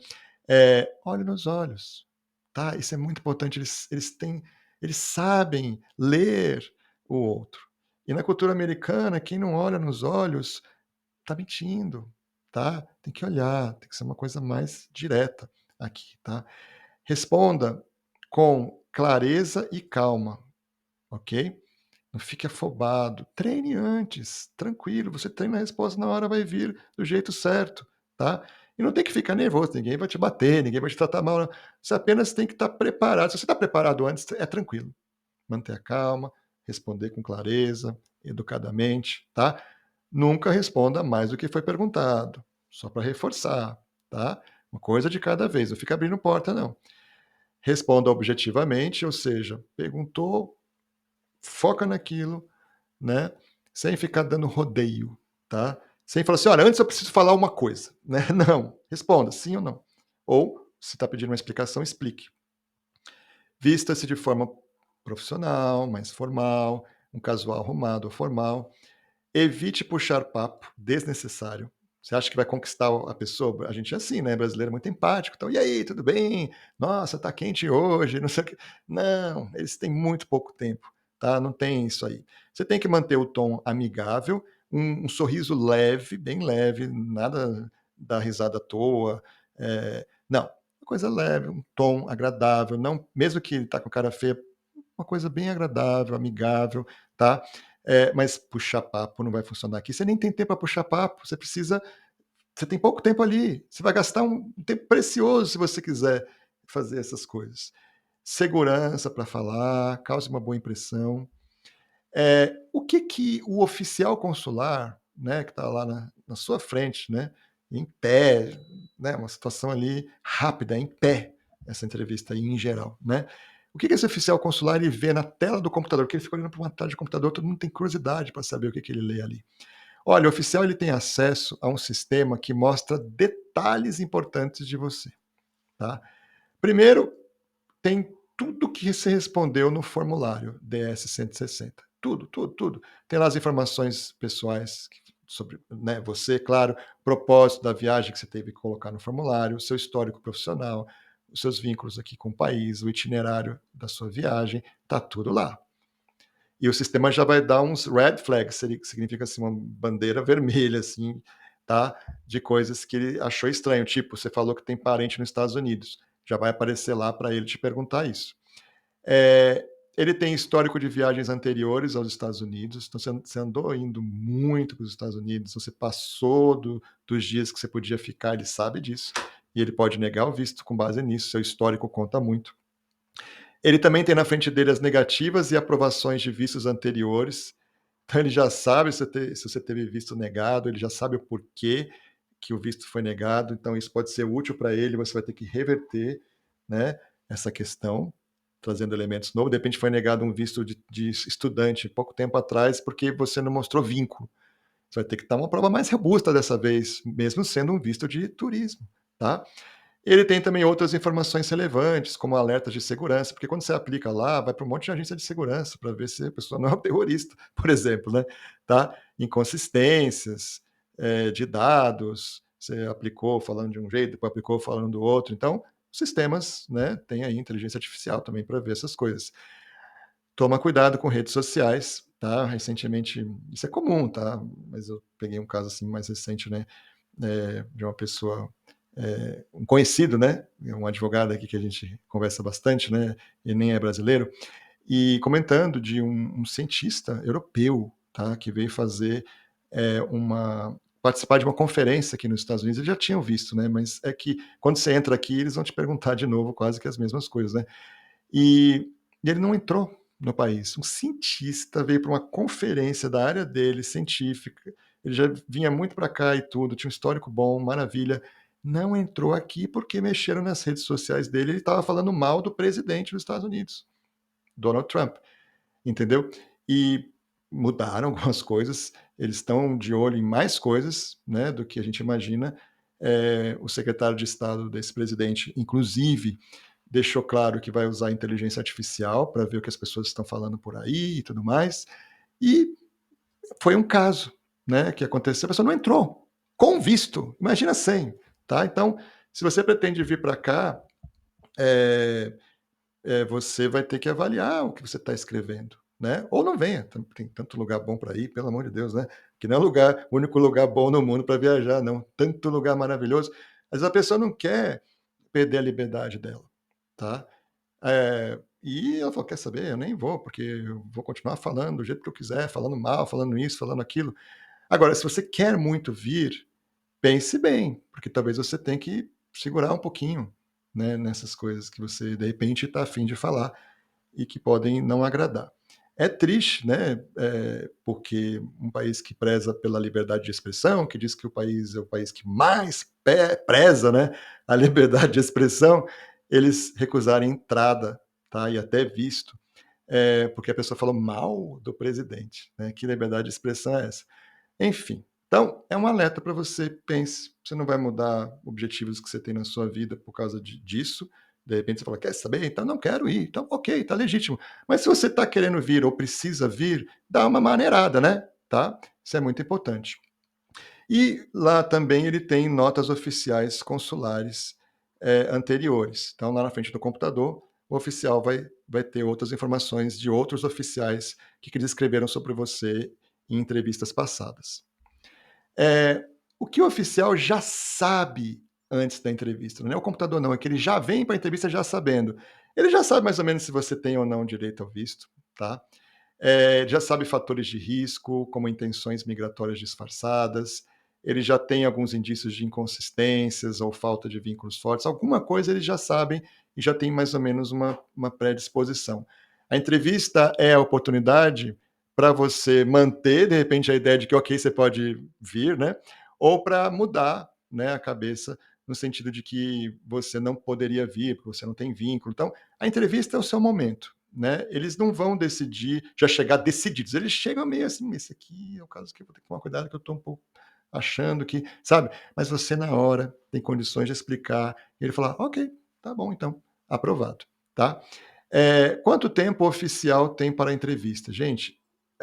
Olhe nos olhos, tá? Isso é muito importante, eles sabem ler o outro. E na cultura americana, quem não olha nos olhos tá mentindo, tá? Tem que olhar, tem que ser uma coisa mais direta aqui, tá? Responda com clareza e calma, ok? Não fique afobado. Treine antes, tranquilo. Você treina a resposta na hora, vai vir do jeito certo, tá? E não tem que ficar nervoso, ninguém vai te bater, ninguém vai te tratar mal. Não. Você apenas tem que estar preparado. Se você está preparado antes, é tranquilo. Manter a calma, responder com clareza, educadamente, tá? Nunca responda mais do que foi perguntado, só para reforçar, tá? Uma coisa de cada vez, não fica abrindo porta, não. Responda objetivamente, ou seja, perguntou, foca naquilo, né, sem ficar dando rodeio, tá? Sem falar assim: "Olha, antes eu preciso falar uma coisa", né, não, responda sim ou não. Ou, se está pedindo uma explicação, explique. Vista-se de forma profissional, mais formal, um casual arrumado ou formal. Evite puxar papo desnecessário. Você acha que vai conquistar a pessoa? A gente é assim, né, brasileiro é muito empático, então: "E aí, tudo bem? Nossa, tá quente hoje", não sei o quê. Não, eles têm muito pouco tempo, tá, não tem isso aí. Você tem que manter o tom amigável, um sorriso leve, bem leve, nada dar risada à toa, não, uma coisa leve, um tom agradável, não mesmo que ele tá com cara feia, uma coisa bem agradável, amigável, tá? Mas puxar papo não vai funcionar aqui. Você nem tem tempo para puxar papo, você tem pouco tempo ali, você vai gastar um tempo precioso se você quiser fazer essas coisas. Segurança para falar, cause uma boa impressão. O que que o oficial consular, né, que está lá na sua frente, né, em pé, né, uma situação ali rápida, em pé, essa entrevista aí em geral, né. O que que esse oficial consular ele vê na tela do computador? Porque ele fica olhando para uma tela de computador, todo mundo tem curiosidade para saber o que que ele lê ali. Olha, o oficial ele tem acesso a um sistema que mostra detalhes importantes de você, tá. Primeiro, tem tudo que você respondeu no formulário DS-160. Tudo, tudo, tudo. Tem lá as informações pessoais sobre, né, você, claro, propósito da viagem que você teve que colocar no formulário, o seu histórico profissional, os seus vínculos aqui com o país, o itinerário da sua viagem, tá tudo lá. E o sistema já vai dar uns red flags, que significa assim, uma bandeira vermelha, assim, tá? De coisas que ele achou estranho. Tipo, você falou que tem parente nos Estados Unidos. Já vai aparecer lá para ele te perguntar isso. É, ele tem histórico de viagens anteriores aos Estados Unidos, então você andou indo muito para os Estados Unidos, você passou dos dias que você podia ficar, ele sabe disso, e ele pode negar o visto com base nisso, seu histórico conta muito. Ele também tem na frente dele as negativas e aprovações de vistos anteriores, então ele já sabe se você teve visto negado, ele já sabe o porquê que o visto foi negado, então isso pode ser útil para ele, você vai ter que reverter, né, essa questão. trazendo elementos novos, de repente foi negado um visto de estudante pouco tempo atrás, porque você não mostrou vínculo. Você vai ter que dar uma prova mais robusta dessa vez, mesmo sendo um visto de turismo, tá? Ele tem também outras informações relevantes, como alertas de segurança, porque quando você aplica lá, vai para um monte de agência de segurança para ver se a pessoa não é um terrorista, por exemplo, né? Tá? Inconsistências de dados, você aplicou falando de um jeito, depois aplicou falando do outro. Então, sistemas, né, tem aí inteligência artificial também para ver essas coisas. Toma cuidado com redes sociais, tá? Recentemente, isso é comum, tá? Mas eu peguei um caso assim mais recente, né? De uma pessoa, um conhecido, né? Um advogado aqui que a gente conversa bastante, né? Ele nem é brasileiro, e comentando de um cientista europeu, tá? Que veio fazer participar de uma conferência aqui nos Estados Unidos. Eles já tinham visto, né? Mas é que quando você entra aqui, eles vão te perguntar de novo quase que as mesmas coisas, né? E ele não entrou no país. Um cientista veio para uma conferência da área dele, científica, ele já vinha muito para cá e tudo, tinha um histórico bom, maravilha. Não entrou aqui porque mexeram nas redes sociais dele, ele estava falando mal do presidente dos Estados Unidos, Donald Trump, entendeu? E mudaram algumas coisas, eles estão de olho em mais coisas, né, do que a gente imagina. O secretário de Estado desse presidente, inclusive, deixou claro que vai usar inteligência artificial para ver o que as pessoas estão falando por aí e tudo mais. E foi um caso, né, que aconteceu, a pessoa não entrou com visto, imagina sem, tá? Então, se você pretende vir para cá, você vai ter que avaliar o que você está escrevendo, né? Ou não venha, tem tanto lugar bom para ir, pelo amor de Deus, né? Que não é o único lugar bom no mundo para viajar, não. Tanto lugar maravilhoso. Mas a pessoa não quer perder a liberdade dela, tá? E ela falou: quer saber? Eu nem vou, porque eu vou continuar falando do jeito que eu quiser, falando mal, falando isso, falando aquilo. Agora, se você quer muito vir, pense bem, porque talvez você tenha que segurar um pouquinho, né, nessas coisas que você de repente está afim de falar e que podem não agradar. É triste, né? Porque um país que preza pela liberdade de expressão, que diz que o país é o país que mais preza, né, a liberdade de expressão, eles recusarem entrada, tá? E até visto, porque a pessoa falou mal do presidente, né? Que liberdade de expressão é essa? Enfim, então é um alerta para você, pense, você não vai mudar objetivos que você tem na sua vida por causa disso. De repente você fala: quer saber? Então não quero ir. Então, ok, tá legítimo. Mas se você está querendo vir ou precisa vir, dá uma maneirada, né? Tá? Isso é muito importante. E lá também ele tem notas oficiais consulares anteriores. Então, lá na frente do computador, o oficial vai ter outras informações de outros oficiais que eles escreveram sobre você em entrevistas passadas. O que o oficial já sabe antes da entrevista, não é o computador não, é que ele já vem para a entrevista já sabendo. Ele já sabe mais ou menos se você tem ou não direito ao visto, tá? Já sabe fatores de risco, como intenções migratórias disfarçadas, ele já tem alguns indícios de inconsistências ou falta de vínculos fortes, alguma coisa eles já sabem e já tem mais ou menos uma predisposição. A entrevista é a oportunidade para você manter, de repente, a ideia de que, ok, você pode vir, né? Ou para mudar, né, a cabeça no sentido de que você não poderia vir, porque você não tem vínculo. Então, a entrevista é o seu momento, né? Eles não vão decidir, já chegar decididos. Eles chegam meio assim: esse aqui é o caso que eu vou ter que tomar cuidado, que eu estou um pouco achando que, sabe? Mas você, na hora, tem condições de explicar. E ele falar: ok, tá bom, então, aprovado, tá? Quanto tempo o oficial tem para a entrevista? Gente,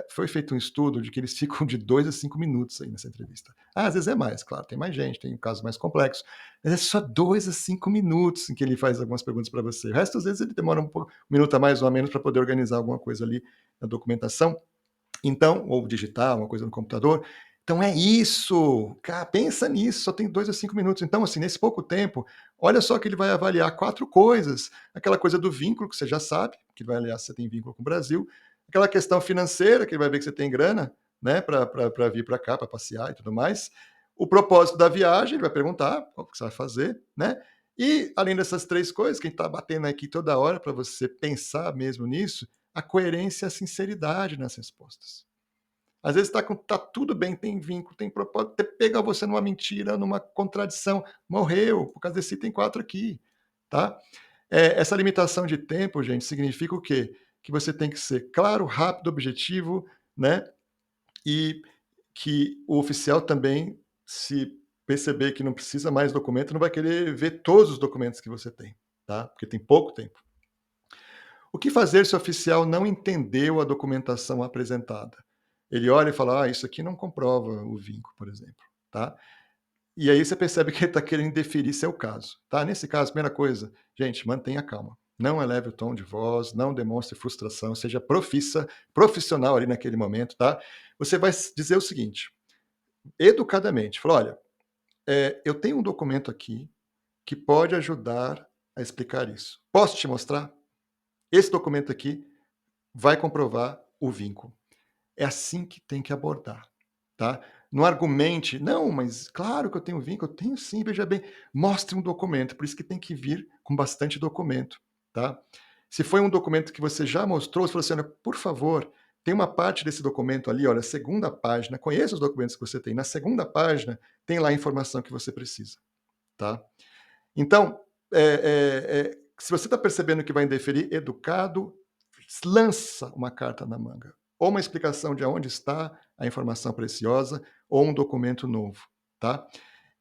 foi feito um estudo de que eles ficam de 2 a 5 minutos aí nessa entrevista. Às vezes é mais, claro, tem mais gente, tem casos mais complexos, mas é só 2 a 5 minutos em que ele faz algumas perguntas para você. O resto, às vezes, ele demora um minuto a mais ou a menos para poder organizar alguma coisa ali na documentação. Então, ou digitar alguma coisa no computador. Então é isso, cara, pensa nisso, só tem 2 a 5 minutos. Então, assim, nesse pouco tempo, olha só que ele vai avaliar 4 coisas. Aquela coisa do vínculo, que você já sabe, que vai avaliar se você tem vínculo com o Brasil. Aquela questão financeira, que ele vai ver que você tem grana, né, para vir para cá, para passear e tudo mais. O propósito da viagem, ele vai perguntar o que você vai fazer, né? E, além dessas 3 coisas, que a gente está batendo aqui toda hora para você pensar mesmo nisso, a coerência e a sinceridade nas respostas. Às vezes tá tudo bem, tem vínculo, tem propósito, pega você numa mentira, numa contradição, morreu, por causa desse item 4 aqui, tá? Essa limitação de tempo, gente, significa o quê? Que você tem que ser claro, rápido, objetivo, né, e que o oficial também, se perceber que não precisa mais documento, não vai querer ver todos os documentos que você tem, tá, porque tem pouco tempo. O que fazer se o oficial não entendeu a documentação apresentada? Ele olha e fala: "Ah, isso aqui não comprova o vínculo", por exemplo, tá. E aí você percebe que ele está querendo deferir seu caso, tá. Nesse caso, primeira coisa, gente, mantenha calma. Não eleve o tom de voz, não demonstre frustração, seja profissional ali naquele momento, tá. Você vai dizer o seguinte, educadamente, fala: "Olha, eu tenho um documento aqui que pode ajudar a explicar isso. Posso te mostrar? Esse documento aqui vai comprovar o vínculo". É assim que tem que abordar, tá. Não argumente: "Não, mas claro que eu tenho vínculo", "Eu tenho sim, veja bem", mostre um documento, por isso que tem que vir com bastante documento, tá. Se foi um documento que você já mostrou, você falou assim: "Olha, por favor, tem uma parte desse documento ali, olha, segunda página, conheça os documentos que você tem, na segunda página tem lá a informação que você precisa", tá. Então, se você está percebendo que vai indeferir, educado, lança uma carta na manga, ou uma explicação de aonde está a informação preciosa, ou um documento novo, tá.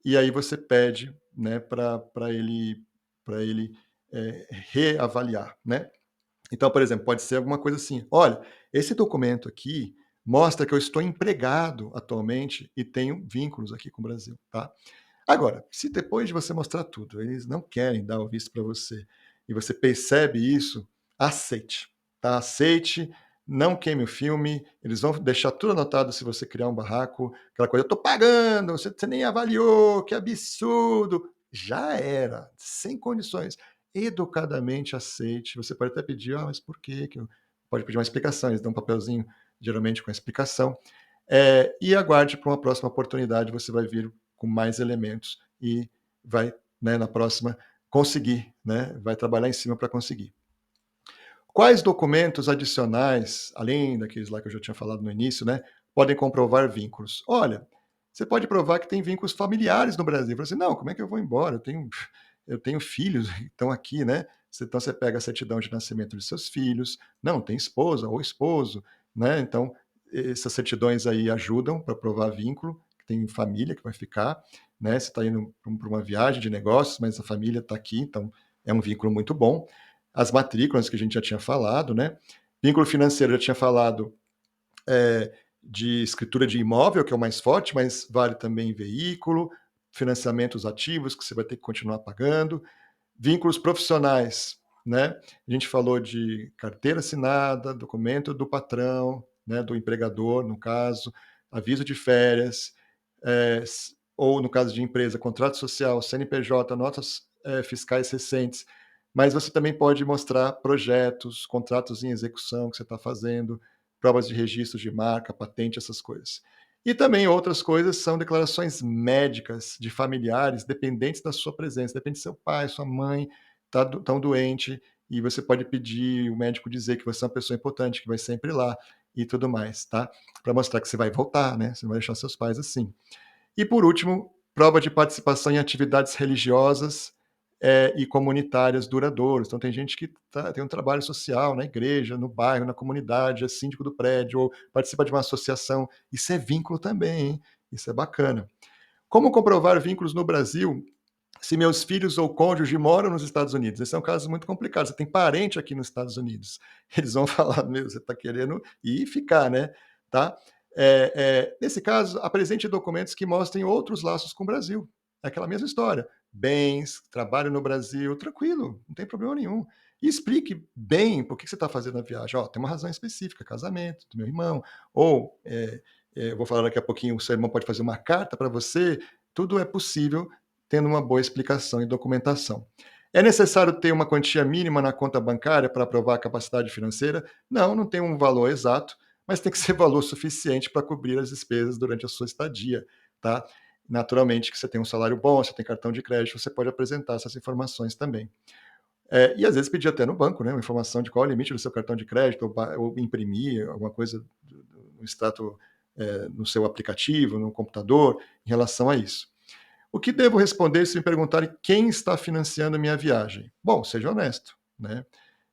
E aí você pede, né, para ele, reavaliar, né. Então, por exemplo, pode ser alguma coisa assim: "Olha, esse documento aqui mostra que eu estou empregado atualmente e tenho vínculos aqui com o Brasil, tá. Agora, se depois de você mostrar tudo, eles não querem dar o visto para você, e você percebe isso, aceite, tá? Aceite, não queime o filme, eles vão deixar tudo anotado se você criar um barraco, aquela coisa: "Eu tô pagando, você nem avaliou, que absurdo". Já era, sem condições. Educadamente aceite, você pode até pedir: "Ah, mas por quê que eu", pode pedir uma explicação, eles dão um papelzinho, geralmente com a explicação, e aguarde para uma próxima oportunidade, você vai vir com mais elementos e vai, né, na próxima conseguir, né, vai trabalhar em cima para conseguir. Quais documentos adicionais, além daqueles lá que eu já tinha falado no início, né, podem comprovar vínculos? Olha, você pode provar que tem vínculos familiares no Brasil. Fala assim: "Não, como é que eu vou embora? Eu tenho filhos que estão aqui", né. Então você pega a certidão de nascimento de seus filhos. Não, tem esposa ou esposo, né, então essas certidões aí ajudam para provar vínculo, que tem família que vai ficar, né, você está indo para uma viagem de negócios, mas a família está aqui, então é um vínculo muito bom. As matrículas que a gente já tinha falado, né. Vínculo financeiro, já tinha falado, de escritura de imóvel, que é o mais forte, mas vale também veículo, financiamentos ativos que você vai ter que continuar pagando, vínculos profissionais, né. A gente falou de carteira assinada, documento do patrão, né, do empregador, no caso, aviso de férias, ou no caso de empresa, contrato social, CNPJ, notas, fiscais recentes. Mas você também pode mostrar projetos, contratos em execução que você está fazendo, provas de registro de marca, patente, essas coisas. E também outras coisas são declarações médicas de familiares dependentes da sua presença. Depende seu pai, sua mãe estão doente, e você pode pedir o médico dizer que você é uma pessoa importante, que vai sempre lá e tudo mais, tá? Para mostrar que você vai voltar, né? Você não vai deixar seus pais assim. E por último, prova de participação em atividades religiosas, e comunitárias duradouras. Então tem gente que tem um trabalho social na igreja, no bairro, na comunidade, é síndico do prédio ou participa de uma associação. Isso é vínculo também, hein? Isso é bacana. Como comprovar vínculos no Brasil se meus filhos ou cônjuge moram nos Estados Unidos? Esse é um caso muito complicado. Você tem parente aqui nos Estados Unidos. Eles vão falar: "Meu, você está querendo ir e ficar, né?", tá? Nesse caso, apresente documentos que mostrem outros laços com o Brasil. É aquela mesma história. Bens, trabalho no Brasil, tranquilo, não tem problema nenhum. E explique bem por que você está fazendo a viagem. Ó, tem uma razão específica, casamento do meu irmão, ou eu vou falar daqui a pouquinho, o seu irmão pode fazer uma carta para você. Tudo é possível tendo uma boa explicação e documentação. É necessário ter uma quantia mínima na conta bancária para provar a capacidade financeira? Não, não tem um valor exato, mas tem que ser valor suficiente para cobrir as despesas durante a sua estadia, tá? Naturalmente que você tem um salário bom, você tem cartão de crédito, você pode apresentar essas informações também. E às vezes pedir até no banco, né, uma informação de qual é o limite do seu cartão de crédito, ou imprimir alguma coisa no extrato, no seu aplicativo, no computador, em relação a isso. O que devo responder se me perguntarem quem está financiando a minha viagem? Bom, seja honesto, né?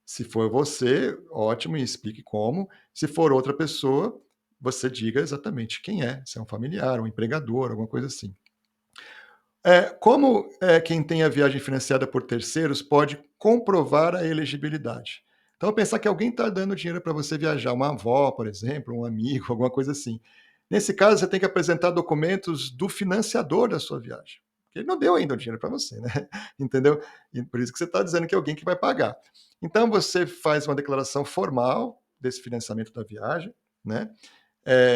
Se for você, ótimo, e explique como. Se for outra pessoa, você diga exatamente quem é, se é um familiar, um empregador, alguma coisa assim. Como quem tem a viagem financiada por terceiros pode comprovar a elegibilidade? Então, pensar que alguém está dando dinheiro para você viajar, uma avó, por exemplo, um amigo, alguma coisa assim. Nesse caso, você tem que apresentar documentos do financiador da sua viagem. Porque ele não deu ainda o dinheiro para você, né? Entendeu? E por isso que você está dizendo que é alguém que vai pagar. Então, você faz uma declaração formal desse financiamento da viagem, né?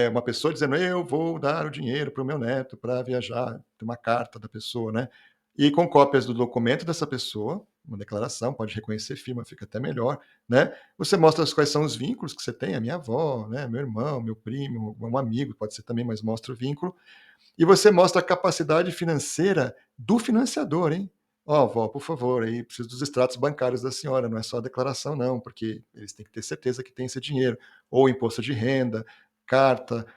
Uma pessoa dizendo: "Eu vou dar o dinheiro para o meu neto para viajar", tem uma carta da pessoa, né, e com cópias do documento dessa pessoa, uma declaração, pode reconhecer firma, fica até melhor, né. Você mostra quais são os vínculos que você tem, a minha avó, né, meu irmão, meu primo, um amigo, pode ser também, mas mostra o vínculo. E você mostra a capacidade financeira do financiador, hein. "Ó, vó, por favor, aí preciso dos extratos bancários da senhora, não é só a declaração não, porque eles têm que ter certeza que tem esse dinheiro", ou imposto de renda, carta,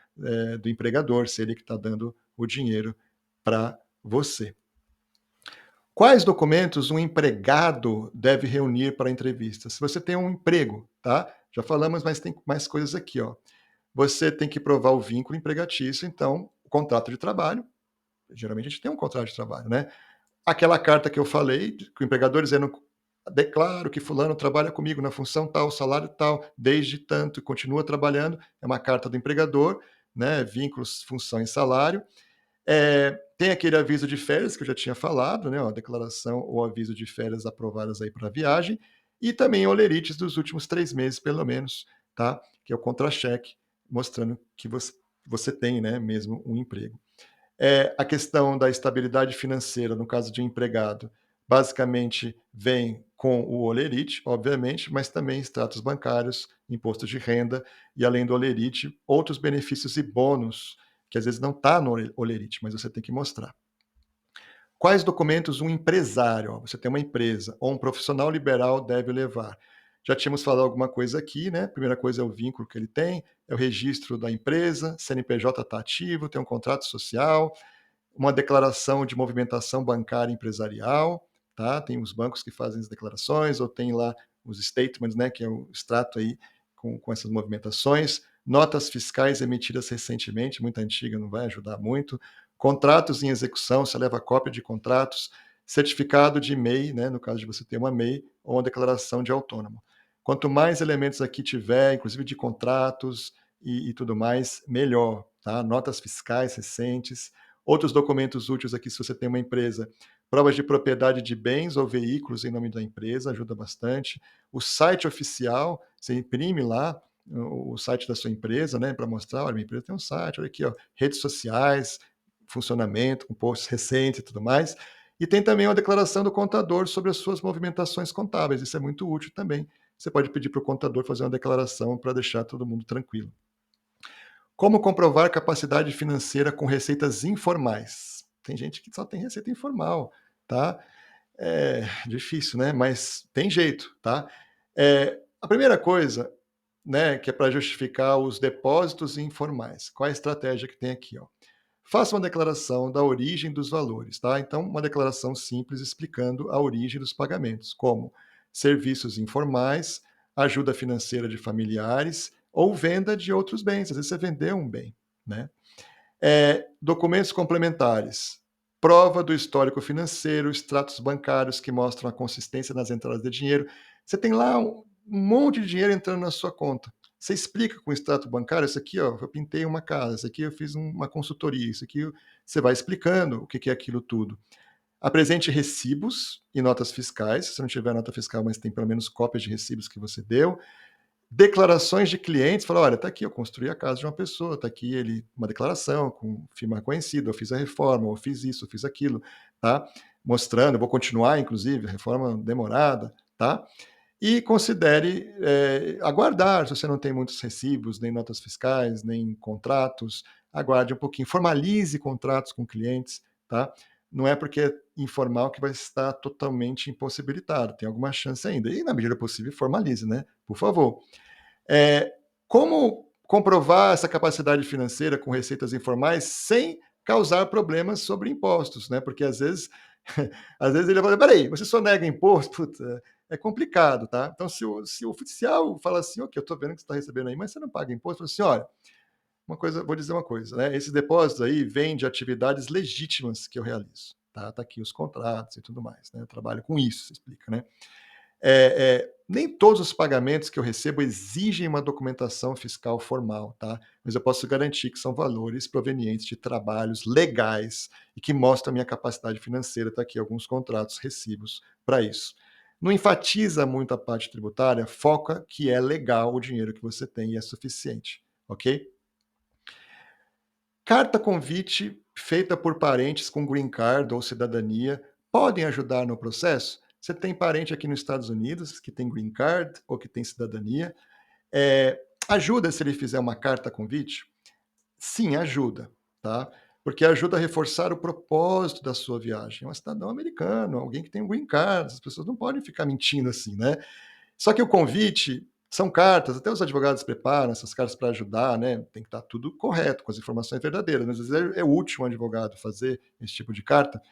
do empregador, se ele que está dando o dinheiro para você. Quais documentos um empregado deve reunir para a entrevista? Se você tem um emprego, tá, já falamos, mas tem mais coisas aqui, ó. Você tem que provar o vínculo empregatício, então, o contrato de trabalho, geralmente a gente tem um contrato de trabalho, né? Aquela carta que eu falei, que o empregador dizendo: declaro que fulano trabalha comigo na função tal, salário tal, desde tanto e continua trabalhando, é uma carta do empregador, né? Vínculos, função e salário. Tem aquele aviso de férias que eu já tinha falado, né? A declaração ou aviso de férias aprovadas aí para a viagem, e também olerites dos últimos 3 meses, pelo menos, tá? Que é o contra-cheque, mostrando que você tem, né, mesmo um emprego. A questão da estabilidade financeira, no caso de um empregado, basicamente vem com o olerite, obviamente, mas também extratos bancários, imposto de renda e, além do olerite, outros benefícios e bônus que às vezes não está no olerite, mas você tem que mostrar. Quais documentos um empresário, ó, você tem uma empresa, ou um profissional liberal deve levar? Já tínhamos falado alguma coisa aqui, né? Primeira coisa é o vínculo que ele tem, é o registro da empresa, CNPJ está ativo, tem um contrato social, uma declaração de movimentação bancária empresarial, tá? Tem os bancos que fazem as declarações, ou tem lá os statements, né, que é o extrato aí com essas movimentações, notas fiscais emitidas recentemente, muito antiga, não vai ajudar muito, contratos em execução, você leva cópia de contratos, certificado de MEI, né, no caso de você ter uma MEI, ou uma declaração de autônomo. Quanto mais elementos aqui tiver, inclusive de contratos e tudo mais, melhor, tá? Notas fiscais recentes, outros documentos úteis aqui, se você tem uma empresa, provas de propriedade de bens ou veículos em nome da empresa, ajuda bastante. O site oficial, você imprime lá o site da sua empresa, né, para mostrar, olha, minha empresa tem um site, olha aqui, ó, redes sociais, funcionamento, com posts recentes e tudo mais. E tem também uma declaração do contador sobre as suas movimentações contábeis, isso é muito útil também. Você pode pedir para o contador fazer uma declaração para deixar todo mundo tranquilo. Como comprovar capacidade financeira com receitas informais? Tem gente que só tem receita informal, tá? É difícil, né? Mas tem jeito, tá? A primeira coisa, né, que é para justificar os depósitos informais. Qual é a estratégia que tem aqui, ó? Faça uma declaração da origem dos valores, tá? Então, uma declaração simples explicando a origem dos pagamentos, como serviços informais, ajuda financeira de familiares ou venda de outros bens. Às vezes você vendeu um bem, né? Documentos complementares. Prova do histórico financeiro, extratos bancários que mostram a consistência nas entradas de dinheiro. Você tem lá um monte de dinheiro entrando na sua conta. Você explica com o extrato bancário, isso aqui, ó, eu pintei uma casa, isso aqui eu fiz uma consultoria, isso aqui você vai explicando o que é aquilo tudo. Apresente recibos e notas fiscais, se não tiver nota fiscal, mas tem pelo menos cópias de recibos que você deu. Declarações de clientes, fala, olha, está aqui, eu construí a casa de uma pessoa, está aqui ele, uma declaração com firma conhecida, eu fiz a reforma, eu fiz isso, eu fiz aquilo, tá? Mostrando, eu vou continuar, inclusive, a reforma demorada, tá? E considere aguardar, se você não tem muitos recibos, nem notas fiscais, nem contratos, aguarde um pouquinho, formalize contratos com clientes, tá? Não é porque é informal que vai estar totalmente impossibilitado, tem alguma chance ainda. E, na medida do possível, formalize, né? Por favor. Como comprovar essa capacidade financeira com receitas informais sem causar problemas sobre impostos, né? Porque às vezes, às vezes ele fala, peraí, você só nega imposto? Puta, é complicado, tá? Então, se o oficial fala assim, ok, eu estou vendo que você está recebendo aí, mas você não paga imposto, fala assim, olha, uma coisa, vou dizer uma coisa, né? Esses depósitos aí vêm de atividades legítimas que eu realizo, tá? Tá aqui os contratos e tudo mais, né? Eu trabalho com isso, você explica, né? Nem todos os pagamentos que eu recebo exigem uma documentação fiscal formal, tá? Mas eu posso garantir que são valores provenientes de trabalhos legais e que mostram a minha capacidade financeira. Está aqui alguns contratos, recibos para isso. Não enfatiza muito a parte tributária, foca que é legal o dinheiro que você tem e é suficiente, ok? Carta convite feita por parentes com green card ou cidadania podem ajudar no processo? Você tem parente aqui nos Estados Unidos que tem green card ou que tem cidadania? Ajuda se ele fizer uma carta convite? Sim, ajuda, tá? Porque ajuda a reforçar o propósito da sua viagem. É um cidadão americano, alguém que tem um green card, as pessoas não podem ficar mentindo assim, né? Só que o convite são cartas, até os advogados preparam essas cartas para ajudar, né? Tem que estar tudo correto, com as informações verdadeiras. Mas às vezes é útil um advogado fazer esse tipo de carta,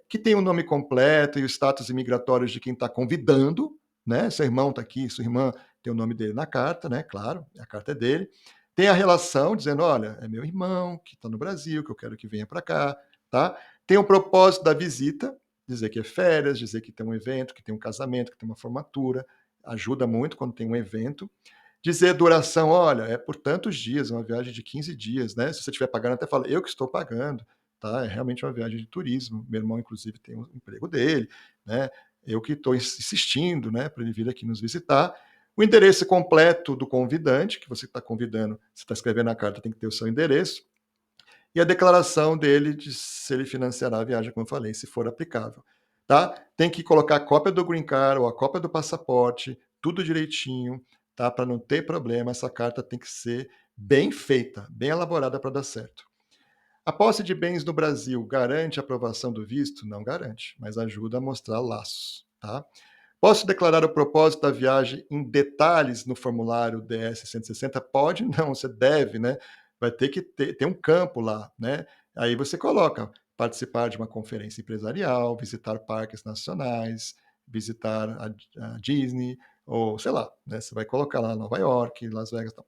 que tem o nome completo e os status imigratórios de quem está convidando, né? Seu irmão está aqui, sua irmã tem o nome dele na carta, né? Claro, a carta é dele. Tem a relação dizendo, olha, é meu irmão que está no Brasil, que eu quero que venha para cá, tá? Tem o propósito da visita, dizer que é férias, dizer que tem um evento, que tem um casamento, que tem uma formatura, ajuda muito quando tem um evento. Dizer duração, olha, é por tantos dias, é uma viagem de 15 dias, né? Se você estiver pagando, até fala, eu que estou pagando, tá? É realmente uma viagem de turismo. Meu irmão, inclusive, tem um emprego dele, né? Eu que estou insistindo, né, para ele vir aqui nos visitar. O endereço completo do convidante, que você está convidando, você está escrevendo na carta, tem que ter o seu endereço. E a declaração dele de se ele financiará a viagem, como eu falei, se for aplicável. Tá? Tem que colocar a cópia do green card ou a cópia do passaporte, tudo direitinho, tá? Para não ter problema, essa carta tem que ser bem feita, bem elaborada para dar certo. A posse de bens no Brasil garante a aprovação do visto? Não garante, mas ajuda a mostrar laços, tá? Posso declarar o propósito da viagem em detalhes no formulário DS-160? Pode não, você deve, né? Vai ter que ter um campo lá, né? Aí você coloca participar de uma conferência empresarial, visitar parques nacionais, visitar a Disney, ou sei lá, né? Você vai colocar lá Nova York, Las Vegas e tal.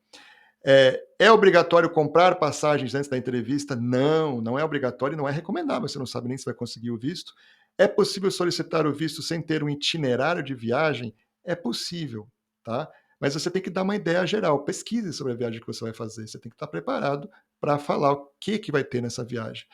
É obrigatório comprar passagens antes da entrevista? Não, não é obrigatório e não é recomendável. Você não sabe nem se vai conseguir o visto. É possível solicitar o visto sem ter um itinerário de viagem? É possível, tá? Mas você tem que dar uma ideia geral. Pesquise sobre a viagem que você vai fazer. Você tem que estar preparado para falar o que vai ter nessa viagem.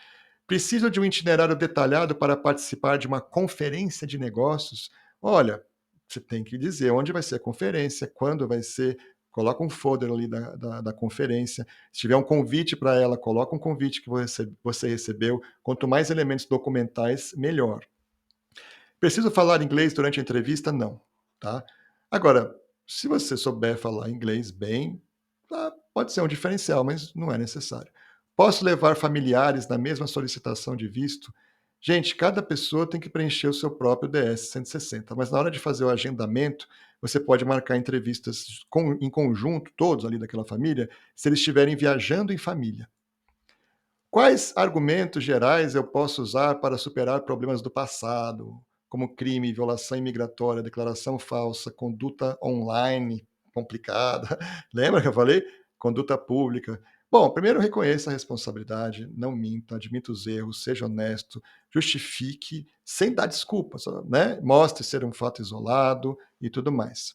Precisa de um itinerário detalhado para participar de uma conferência de negócios? Olha, você tem que dizer onde vai ser a conferência, quando vai ser, coloca um folder ali da conferência. Se tiver um convite para ela, coloca um convite que você recebeu. Quanto mais elementos documentais, melhor. Preciso falar inglês durante a entrevista? Não, tá? Agora, se você souber falar inglês bem, pode ser um diferencial, mas não é necessário. Posso levar familiares na mesma solicitação de visto? Gente, cada pessoa tem que preencher o seu próprio DS-160, mas na hora de fazer o agendamento, você pode marcar entrevistas em conjunto, todos ali daquela família, se eles estiverem viajando em família. Quais argumentos gerais eu posso usar para superar problemas do passado, como crime, violação imigratória, declaração falsa, conduta online complicada? Lembra que eu falei? Conduta pública. Bom, primeiro reconheça a responsabilidade, não minta, admita os erros, seja honesto, justifique sem dar desculpas, né? Mostre ser um fato isolado e tudo mais.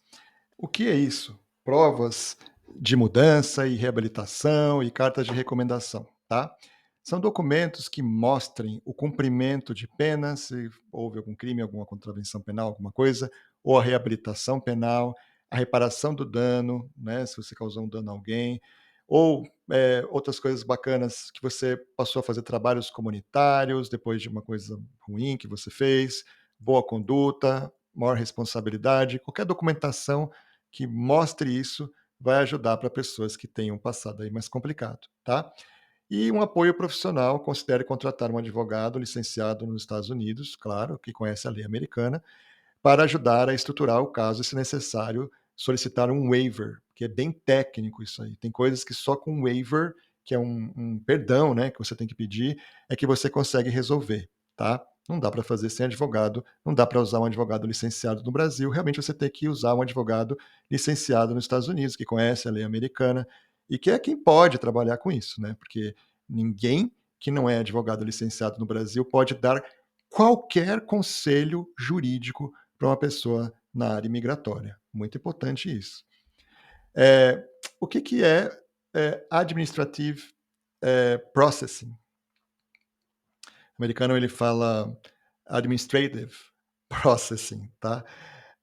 O que é isso? Provas de mudança e reabilitação e cartas de recomendação, tá? São documentos que mostrem o cumprimento de pena, se houve algum crime, alguma contravenção penal, alguma coisa, ou a reabilitação penal, a reparação do dano, né, se você causou um dano a alguém, ou outras coisas bacanas que você passou a fazer trabalhos comunitários depois de uma coisa ruim que você fez, boa conduta, maior responsabilidade, qualquer documentação que mostre isso vai ajudar para pessoas que tenham um passado aí mais complicado, tá? E um apoio profissional, considere contratar um advogado licenciado nos Estados Unidos, claro, que conhece a lei americana, para ajudar a estruturar o caso, e, se necessário, solicitar um waiver, que é bem técnico isso aí. Tem coisas que só com waiver que é um perdão, né, que você tem que pedir, é que você consegue resolver, tá? Não dá para fazer sem advogado, não dá para usar um advogado licenciado no Brasil, realmente você tem que usar um advogado licenciado nos Estados Unidos, que conhece a lei americana e que é quem pode trabalhar com isso, né? Porque ninguém que não é advogado licenciado no Brasil pode dar qualquer conselho jurídico para uma pessoa na área imigratória. Muito importante isso. É, o que, que é administrative processing? O americano ele fala administrative processing, tá?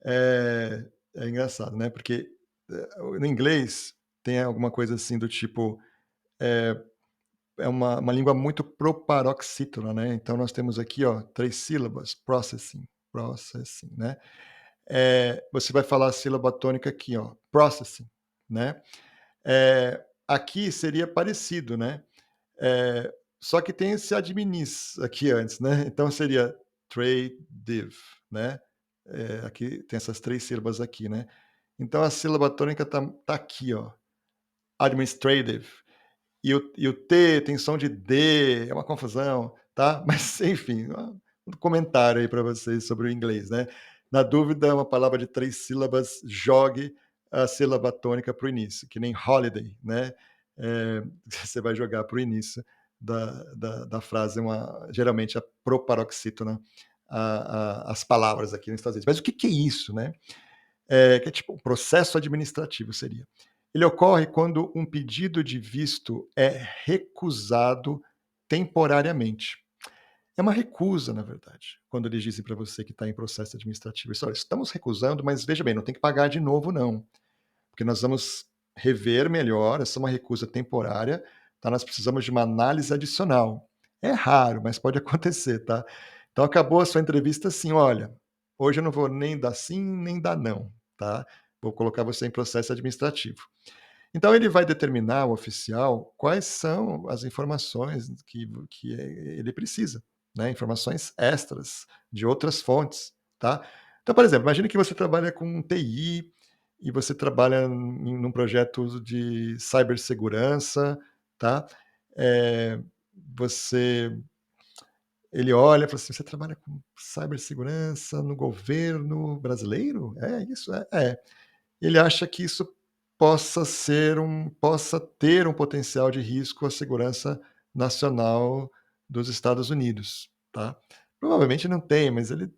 É, é engraçado, né? Porque no inglês tem alguma coisa assim do tipo é uma língua muito proparoxítona, né? Então nós temos aqui, ó, 3 sílabas, processing, né? Você vai falar a sílaba tônica aqui, ó, processing, né? Aqui seria parecido, né? É, só que tem esse adminis aqui antes, né? Então seria tradive, né? Aqui tem essas 3 sílabas aqui, né? Então a sílaba tônica tá aqui, ó, administrative. E o T tem som de D, é uma confusão, tá? Mas, enfim, um comentário aí para vocês sobre o inglês, né? Na dúvida, uma palavra de 3 sílabas, jogue a sílaba tônica para o início, que nem holiday, né? Você vai jogar para o início da frase, geralmente a proparoxítona, as palavras aqui nos Estados Unidos. Mas o que é isso, né? Que é tipo um processo administrativo seria. Ele ocorre quando um pedido de visto é recusado temporariamente. É uma recusa, na verdade, quando eles dizem para você que está em processo administrativo. Isso, olha, estamos recusando, mas veja bem, não tem que pagar de novo, não. Porque nós vamos rever melhor, essa é uma recusa temporária, tá? Nós precisamos de uma análise adicional. É raro, mas pode acontecer, tá? Então acabou a sua entrevista assim, olha, hoje eu não vou nem dar sim, nem dar não, tá? Vou colocar você em processo administrativo. Então ele vai determinar, o oficial, quais são as informações que ele precisa, né? Informações extras de outras fontes, tá? Então, por exemplo, imagine que você trabalha com TI e você trabalha num projeto de cibersegurança, tá? Eh, você ele olha e fala assim: "Você trabalha com cibersegurança no governo brasileiro? É isso? É. Ele acha que isso possa ter um potencial de risco à segurança nacional dos Estados Unidos, tá. Provavelmente não tem, mas ele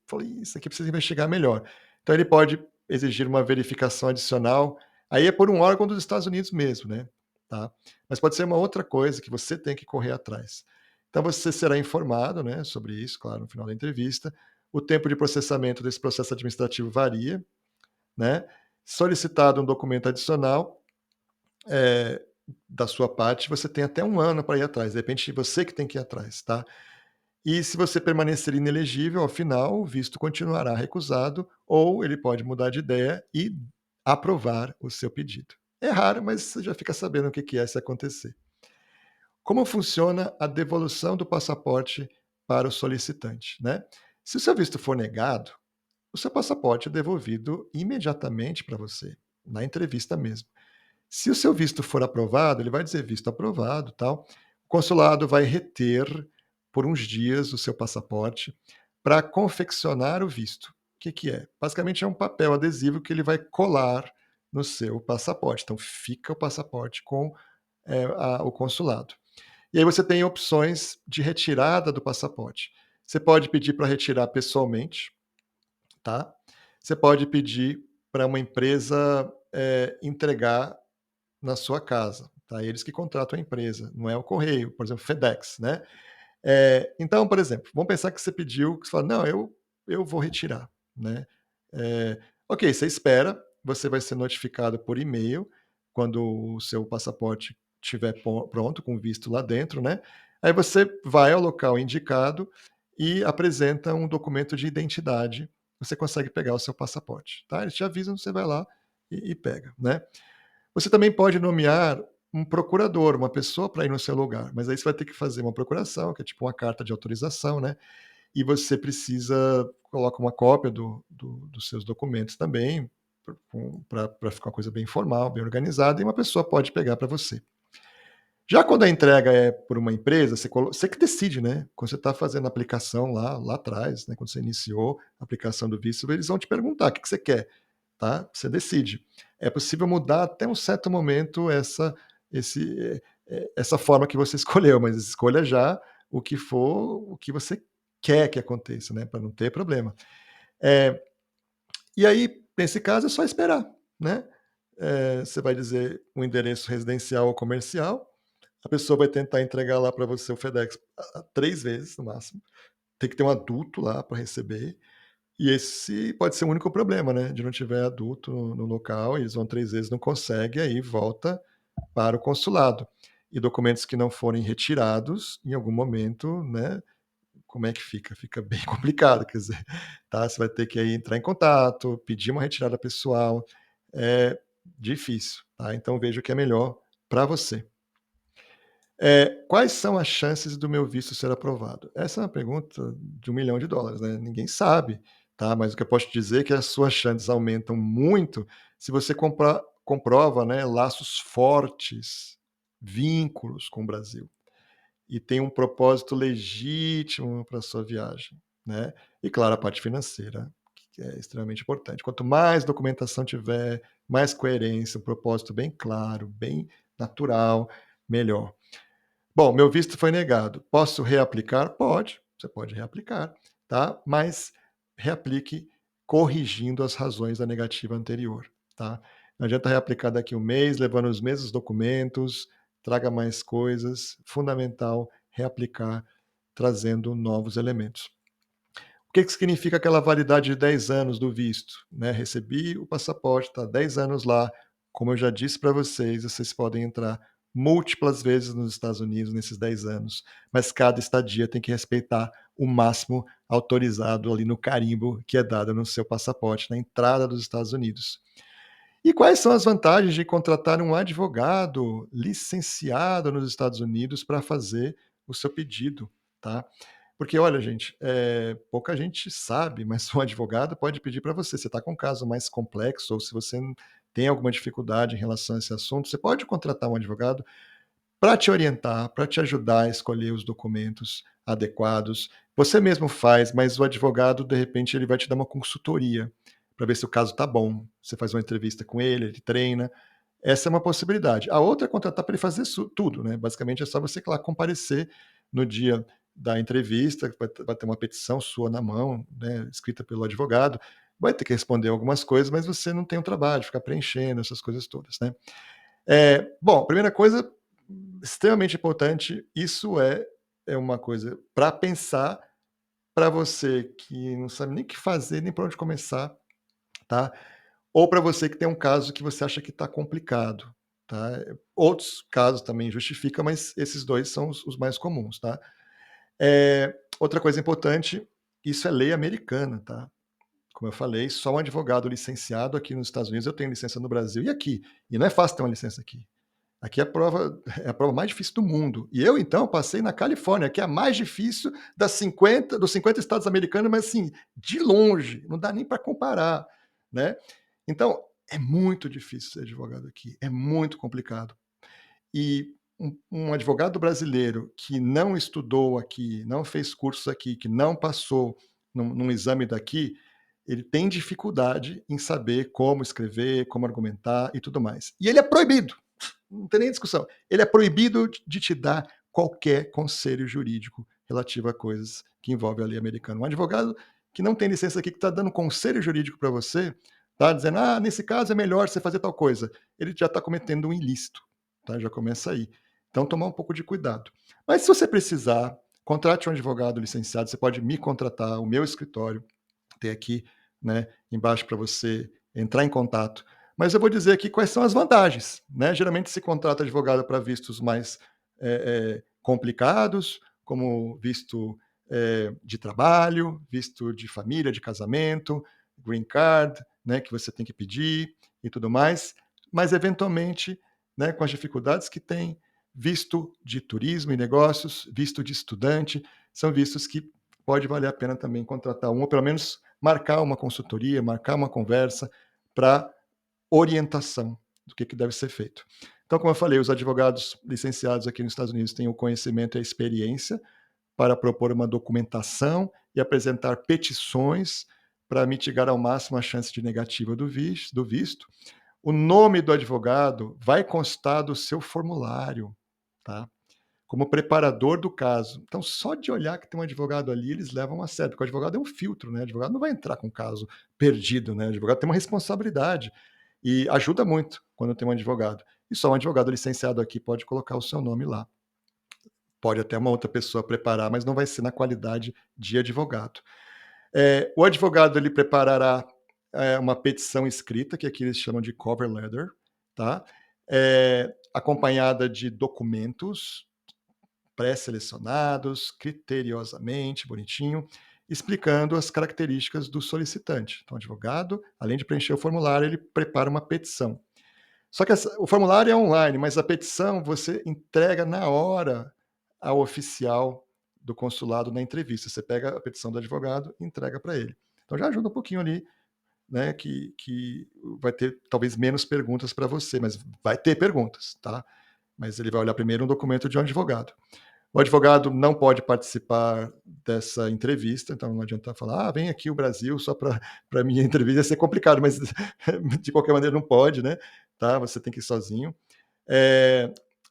falou: "Isso aqui precisa investigar melhor". Então ele pode exigir uma verificação adicional, aí é por um órgão dos Estados Unidos mesmo, né, tá. Mas pode ser uma outra coisa que você tem que correr atrás. Então você será informado, né, sobre isso, claro, no final da entrevista. O tempo de processamento desse processo administrativo varia, né. Solicitado um documento adicional, eh, da sua parte, você tem até 1 ano para ir atrás, de repente você que tem que ir atrás, tá. E se você permanecer inelegível, ao final o visto continuará recusado ou ele pode mudar de ideia e aprovar o seu pedido. É raro, mas você já fica sabendo o que que é se acontecer. Como funciona a devolução do passaporte para o solicitante, né. Se o seu visto for negado, o seu passaporte é devolvido imediatamente para você, na entrevista mesmo. Se o seu visto for aprovado, ele vai dizer visto aprovado, tal. O consulado vai reter por uns dias o seu passaporte para confeccionar o visto. O que, que é? Basicamente é um papel adesivo que ele vai colar no seu passaporte. Então fica o passaporte com o consulado. E aí você tem opções de retirada do passaporte. Você pode pedir para retirar pessoalmente, tá? Você pode pedir para uma empresa entregar na sua casa, tá? Eles que contratam a empresa, não é o correio, por exemplo, FedEx, né? Então, por exemplo, vamos pensar que você pediu, que você fala, não, eu vou retirar, né? Ok, você espera, você vai ser notificado por e-mail quando o seu passaporte estiver pronto, com visto lá dentro, né? Aí você vai ao local indicado e apresenta um documento de identidade. Você consegue pegar o seu passaporte, tá? Eles te avisam, você vai lá e pega, né? Você também pode nomear um procurador, uma pessoa para ir no seu lugar, mas aí você vai ter que fazer uma procuração, que é tipo uma carta de autorização, né? E você precisa coloca uma cópia dos seus documentos também, para ficar uma coisa bem formal, bem organizada, e uma pessoa pode pegar para você. Já quando a entrega é por uma empresa, você que decide, né, quando você está fazendo a aplicação lá atrás, né, quando você iniciou a aplicação do visto, eles vão te perguntar: "O que que você quer?", tá, você decide. É possível mudar até um certo momento essa forma que você escolheu, mas escolha já o que você quer que aconteça, né, para não ter problema. Eh, e aí, nesse caso, é só esperar, né. Você vai dizer um endereço residencial ou comercial, a pessoa vai tentar entregar lá para você o FedEx 3 vezes no máximo, tem que ter um adulto lá para receber, e esse pode ser o único problema, né, de não tiver adulto no local, e eles vão 3 vezes, não consegue, aí volta para o consulado. E documentos que não forem retirados, em algum momento, né, como é que fica? Fica bem complicado, quer dizer, tá, você vai ter que aí entrar em contato, pedir uma retirada pessoal, é difícil, tá, então veja o que é melhor para você. Quais são as chances do meu visto ser aprovado? Essa é uma pergunta de US$ 1.000.000, né, ninguém sabe, tá, mas o que eu posso te dizer é que as suas chances aumentam muito se você comprova, né, laços fortes, vínculos com o Brasil, e tem um propósito legítimo para sua viagem, né. E claro, a parte financeira, que é extremamente importante. Quanto mais documentação tiver, mais coerência, um propósito bem claro, bem natural, melhor. Bom, meu visto foi negado. Posso reaplicar? Pode, você pode reaplicar, tá? Mas reaplique corrigindo as razões da negativa anterior, tá? Não adianta reaplicar daqui um mês, levando os mesmos documentos, traga mais coisas. Fundamental reaplicar, trazendo novos elementos. O que que significa aquela validade de 10 anos do visto, né? Recebi o passaporte, está 10 anos lá. Como eu já disse para vocês podem entrar múltiplas vezes nos Estados Unidos nesses 10 anos, mas cada estadia tem que respeitar o máximo autorizado ali no carimbo que é dado no seu passaporte, na entrada dos Estados Unidos. E quais são as vantagens de contratar um advogado licenciado nos Estados Unidos para fazer o seu pedido, tá? Porque olha gente, pouca gente sabe, mas um advogado pode pedir para você, você está com um caso mais complexo ou se você tem alguma dificuldade em relação a esse assunto, você pode contratar um advogado para te orientar, para te ajudar a escolher os documentos adequados. Você mesmo faz, mas o advogado, de repente, ele vai te dar uma consultoria para ver se o caso está bom. Você faz uma entrevista com ele treina. Essa é uma possibilidade. A outra é contratar para ele fazer tudo, né? Basicamente é só você lá comparecer no dia da entrevista, vai ter uma petição sua na mão, né, escrita pelo advogado, vai ter que responder algumas coisas, mas você não tem o trabalho de ficar preenchendo essas coisas todas, né? Bom, primeira coisa, extremamente importante, isso é uma coisa para pensar, para você que não sabe nem o que fazer, nem por onde começar, tá, ou para você que tem um caso que você acha que está complicado, tá. Outros casos também justifica, mas esses 2 são os mais comuns, tá. Outra coisa importante, isso é lei americana, tá. Como eu falei, só um advogado licenciado aqui nos Estados Unidos, eu tenho licença no Brasil e aqui, e não é fácil ter uma licença aqui. Aqui é a prova mais difícil do mundo. E eu, então, passei na Califórnia, que é a mais difícil dos 50 estados americanos, mas assim, de longe, não dá nem para comparar, né. Então, é muito difícil ser advogado aqui, é muito complicado. E um advogado brasileiro que não estudou aqui, não fez cursos aqui, que não passou num exame daqui, ele tem dificuldade em saber como escrever, como argumentar e tudo mais. E ele é proibido, não tem nem discussão, ele é proibido de te dar qualquer conselho jurídico relativo a coisas que envolvem a lei americana. Um advogado que não tem licença aqui, que está dando conselho jurídico para você, tá dizendo: "Ah, nesse caso é melhor você fazer tal coisa", ele já está cometendo um ilícito, tá, já começa aí. Então tomar um pouco de cuidado. Mas se você precisar, contrate um advogado licenciado, você pode me contratar, o meu escritório tem aqui, né, embaixo para você entrar em contato. Mas eu vou dizer aqui quais são as vantagens, né. Geralmente se contrata advogado para vistos mais, complicados, como visto, de trabalho, visto de família, de casamento, green card, né, que você tem que pedir e tudo mais, mas eventualmente, né, com as dificuldades que tem, visto de turismo e negócios, visto de estudante, são vistos que pode valer a pena também contratar um ou pelo menos marcar uma consultoria, marcar uma conversa para orientação do que deve ser feito. Então, como eu falei, os advogados licenciados aqui nos Estados Unidos têm o conhecimento e a experiência para propor uma documentação e apresentar petições para mitigar ao máximo a chance de negativa do visto. O nome do advogado vai constar do seu formulário, tá? Como preparador do caso. Então, só de olhar que tem um advogado ali, eles levam a sério, porque o advogado é um filtro, né? O advogado não vai entrar com um caso perdido, né? O advogado tem uma responsabilidade e ajuda muito quando tem um advogado. E só um advogado licenciado aqui pode colocar o seu nome lá. Pode até uma outra pessoa preparar, mas não vai ser na qualidade de advogado. O advogado ele preparará uma petição escrita, que aqui eles chamam de cover letter, tá? Acompanhada de documentos pré-selecionados, criteriosamente, bonitinho, explicando as características do solicitante. Então, o advogado, além de preencher o formulário, ele prepara uma petição. Só que o formulário é online, mas a petição você entrega na hora ao oficial do consulado na entrevista. Você pega a petição do advogado e entrega para ele. Então já ajuda um pouquinho ali, né? Que vai ter talvez menos perguntas para você, mas vai ter perguntas, tá? Mas ele vai olhar primeiro um documento de um advogado. O advogado não pode participar dessa entrevista, então não adianta falar, vem aqui o Brasil só para a minha entrevista, ia ser complicado, mas de qualquer maneira não pode, né? Tá? Você tem que ir sozinho.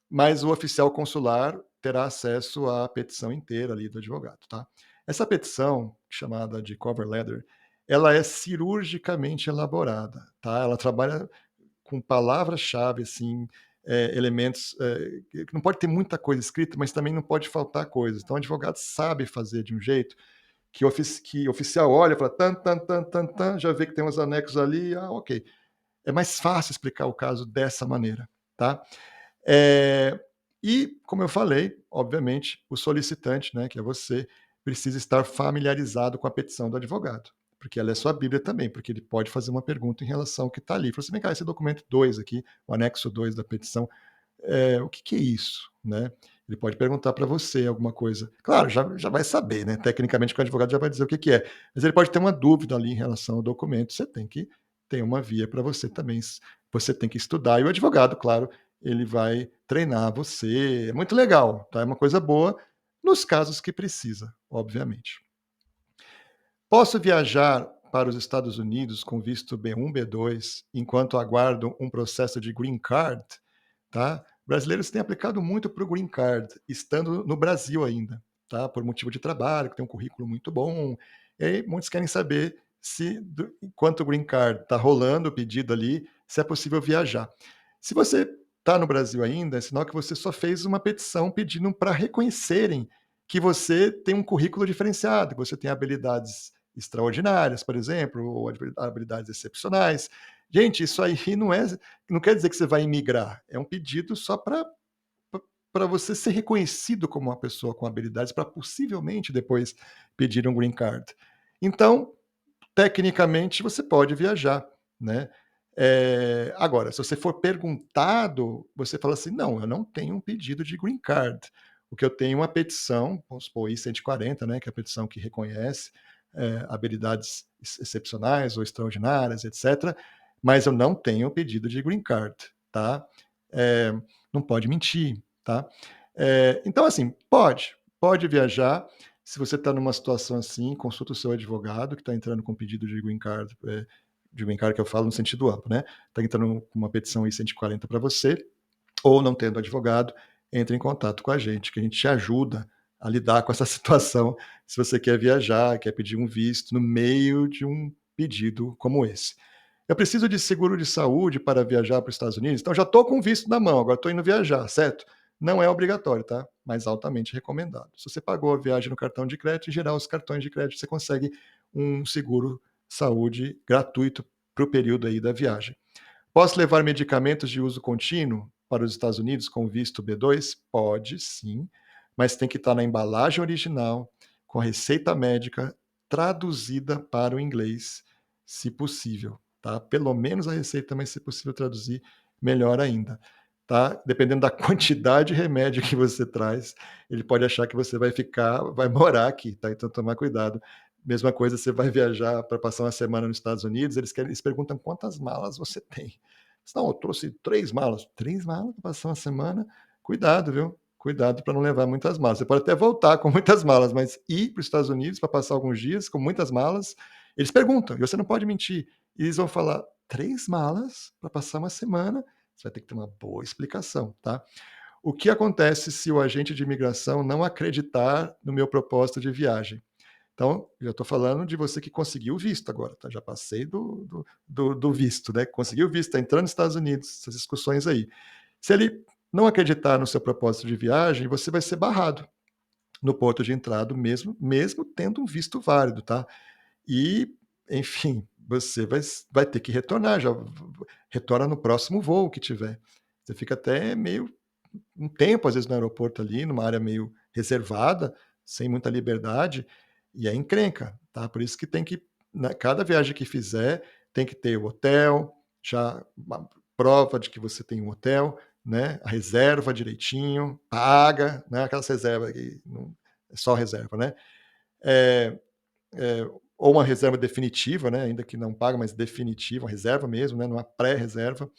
Mas o oficial consular terá acesso à petição inteira ali do advogado, tá? Essa petição, chamada de cover letter, ela é cirurgicamente elaborada, tá? Ela trabalha com palavras-chave, assim, elementos, que não pode ter muita coisa escrita, mas também não pode faltar coisas. Então, o advogado sabe fazer de um jeito que o oficial olha e fala, tan, tan, tan, tan, tan, já vê que tem uns anexos ali, ok. É mais fácil explicar o caso dessa maneira, tá? E, como eu falei, obviamente, o solicitante, né, que é você, precisa estar familiarizado com a petição do advogado, porque ela é sua Bíblia também, porque ele pode fazer uma pergunta em relação ao que está ali. Fala assim, vem cá, esse documento 2 aqui, o anexo 2 da petição, o que é isso? Né? Ele pode perguntar para você alguma coisa. Claro, já vai saber, né? Tecnicamente, o advogado já vai dizer o que é. Mas ele pode ter uma dúvida ali em relação ao documento. Você tem que ter uma via para você também. Você tem que estudar. E o advogado, claro, ele vai treinar você. É muito legal, tá? É uma coisa boa nos casos que precisa, obviamente. Posso viajar para os Estados Unidos com visto B1, B2, enquanto aguardo um processo de green card? Tá? Brasileiros têm aplicado muito para o green card, estando no Brasil ainda, tá? Por motivo de trabalho, que tem um currículo muito bom. E aí muitos querem saber se, enquanto o green card está rolando o pedido ali, se é possível viajar. Se você está no Brasil ainda, é sinal que você só fez uma petição pedindo para reconhecerem que você tem um currículo diferenciado, que você tem habilidades extraordinárias, por exemplo, ou habilidades excepcionais. Gente, isso aí não quer dizer que você vai imigrar, é um pedido só para você ser reconhecido como uma pessoa com habilidades para possivelmente depois pedir um green card. Então, tecnicamente, você pode viajar, né? Agora, se você for perguntado, você fala assim, não, eu não tenho um pedido de green card. O que eu tenho é uma petição, vamos supor, I-140, né, que é a petição que reconhece habilidades excepcionais ou extraordinárias, etc. Mas eu não tenho pedido de green card, tá? Não pode mentir, tá? Então, assim, pode viajar. Se você está numa situação assim, consulta o seu advogado que está entrando com pedido de green card, de green card que eu falo no sentido amplo, né? Está entrando com uma petição I-140 para você, ou não tendo advogado, entre em contato com a gente, que a gente te ajuda a lidar com essa situação, se você quer viajar, quer pedir um visto no meio de um pedido como esse. Eu preciso de seguro de saúde para viajar para os Estados Unidos, então já estou com o visto na mão, agora estou indo viajar, certo? Não é obrigatório, tá? Mas altamente recomendado. Se você pagou a viagem no cartão de crédito, em geral, os cartões de crédito você consegue um seguro saúde gratuito para o período aí da viagem. Posso levar medicamentos de uso contínuo para os Estados Unidos com visto B2? Pode, sim, mas tem que estar na embalagem original, com a receita médica traduzida para o inglês, se possível, tá? Pelo menos a receita, mas se possível traduzir, melhor ainda, tá? Dependendo da quantidade de remédio que você traz, ele pode achar que você vai morar aqui, tá? Então tomar cuidado. Mesma coisa, você vai viajar para passar uma semana nos Estados Unidos, eles perguntam quantas malas você tem. Não, eu trouxe 3 malas. 3 malas para passar uma semana? Cuidado, viu? Cuidado para não levar muitas malas. Você pode até voltar com muitas malas, mas ir para os Estados Unidos para passar alguns dias com muitas malas, eles perguntam, e você não pode mentir. E eles vão falar: 3 malas para passar uma semana? Você vai ter que ter uma boa explicação, tá? O que acontece se o agente de imigração não acreditar no meu propósito de viagem? Então, já estou falando de você que conseguiu o visto agora, tá? Já passei do visto, né? Conseguiu o visto, está entrando nos Estados Unidos, essas discussões aí. Se ele não acreditar no seu propósito de viagem, você vai ser barrado no porto de entrada, mesmo tendo um visto válido, tá? E, enfim, você vai ter que retornar, retorna no próximo voo que tiver. Você fica até meio um tempo, às vezes, no aeroporto ali, numa área meio reservada, sem muita liberdade, e é encrenca, tá? Por isso que tem que, cada viagem que fizer, tem que ter o hotel, já uma prova de que você tem um hotel, né? A reserva direitinho, paga, né? Aquelas reservas que não é só reserva, né? É, ou uma reserva definitiva, né? Ainda que não paga, mas definitiva, uma reserva mesmo, né? Numa pré-reserva.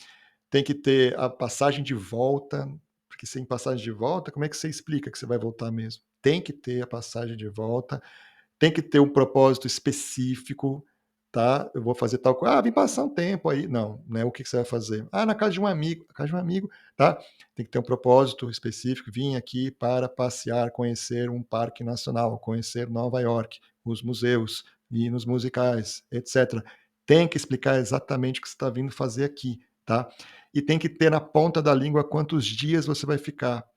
Tem que ter a passagem de volta, porque sem passagem de volta, como é que você explica que você vai voltar mesmo? Tem que ter a passagem de volta, tem que ter um propósito específico, tá? Eu vou fazer tal coisa. Ah, vim passar um tempo aí. Não, né? O que você vai fazer? Ah, na casa de um amigo. Na casa de um amigo, tá? Tem que ter um propósito específico. Vim aqui para passear, conhecer um parque nacional, conhecer Nova York, os museus, ir nos musicais, etc. Tem que explicar exatamente o que você está vindo fazer aqui, tá? E tem que ter na ponta da língua quantos dias você vai ficar,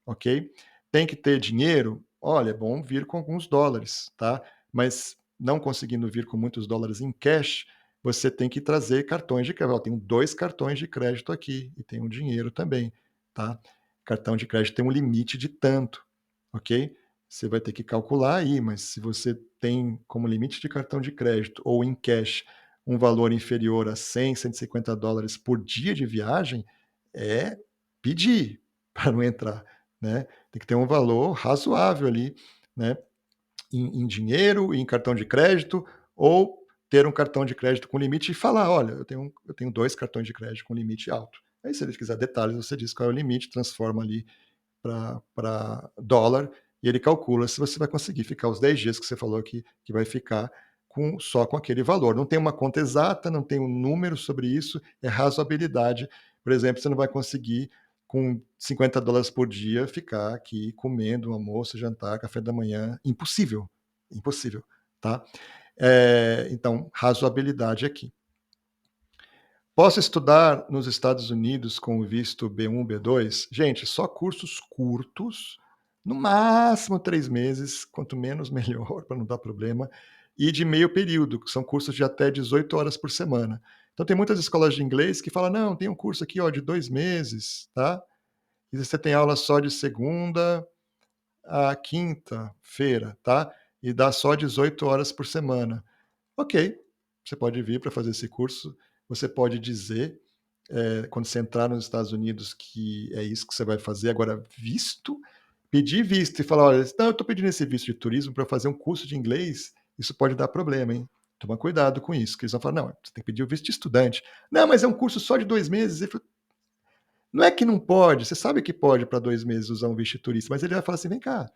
ok? Tem que ter dinheiro? Olha, é bom vir com alguns dólares, tá? Mas não conseguindo vir com muitos dólares em cash, você tem que trazer cartões de crédito. Eu tenho 2 cartões de crédito aqui e tenho dinheiro também, tá? Cartão de crédito tem um limite de tanto, ok? Você vai ter que calcular aí, mas se você tem como limite de cartão de crédito ou em cash um valor inferior a 100, 150 dólares por dia de viagem, é pedir para não entrar, né? Tem que ter um valor razoável ali, né? Em dinheiro, em cartão de crédito, ou ter um cartão de crédito com limite e falar: olha, eu tenho 2 cartões de crédito com limite alto. Aí, se ele quiser detalhes, você diz qual é o limite, transforma ali para dólar e ele calcula se você vai conseguir ficar os 10 dias que você falou que vai ficar só com aquele valor. Não tem uma conta exata, não tem um número sobre isso, é razoabilidade. Por exemplo, você não vai conseguir com 50 dólares por dia ficar aqui comendo almoço, jantar, café da manhã. Impossível. Impossível. Tá? Então, razoabilidade aqui. Posso estudar nos Estados Unidos com o visto B1, B2? Gente, só cursos curtos, no máximo 3 meses, quanto menos melhor, para não dar problema, e de meio período, que são cursos de até 18 horas por semana. Então tem muitas escolas de inglês que falam, não, tem um curso aqui ó, de 2 meses, tá? E você tem aula só de segunda a quinta-feira, tá? E dá só 18 horas por semana. Ok, você pode vir para fazer esse curso, você pode dizer quando você entrar nos Estados Unidos que é isso que você vai fazer. Agora, visto, pedir visto e falar, olha, não, eu estou pedindo esse visto de turismo para fazer um curso de inglês, isso pode dar problema, hein? Toma cuidado com isso, que eles vão falar, não, você tem que pedir o visto de estudante. Não, mas é um curso só de 2 meses. Ele falou, não é que não pode, você sabe que pode para 2 meses usar um visto de turista, mas ele vai falar assim, vem cá,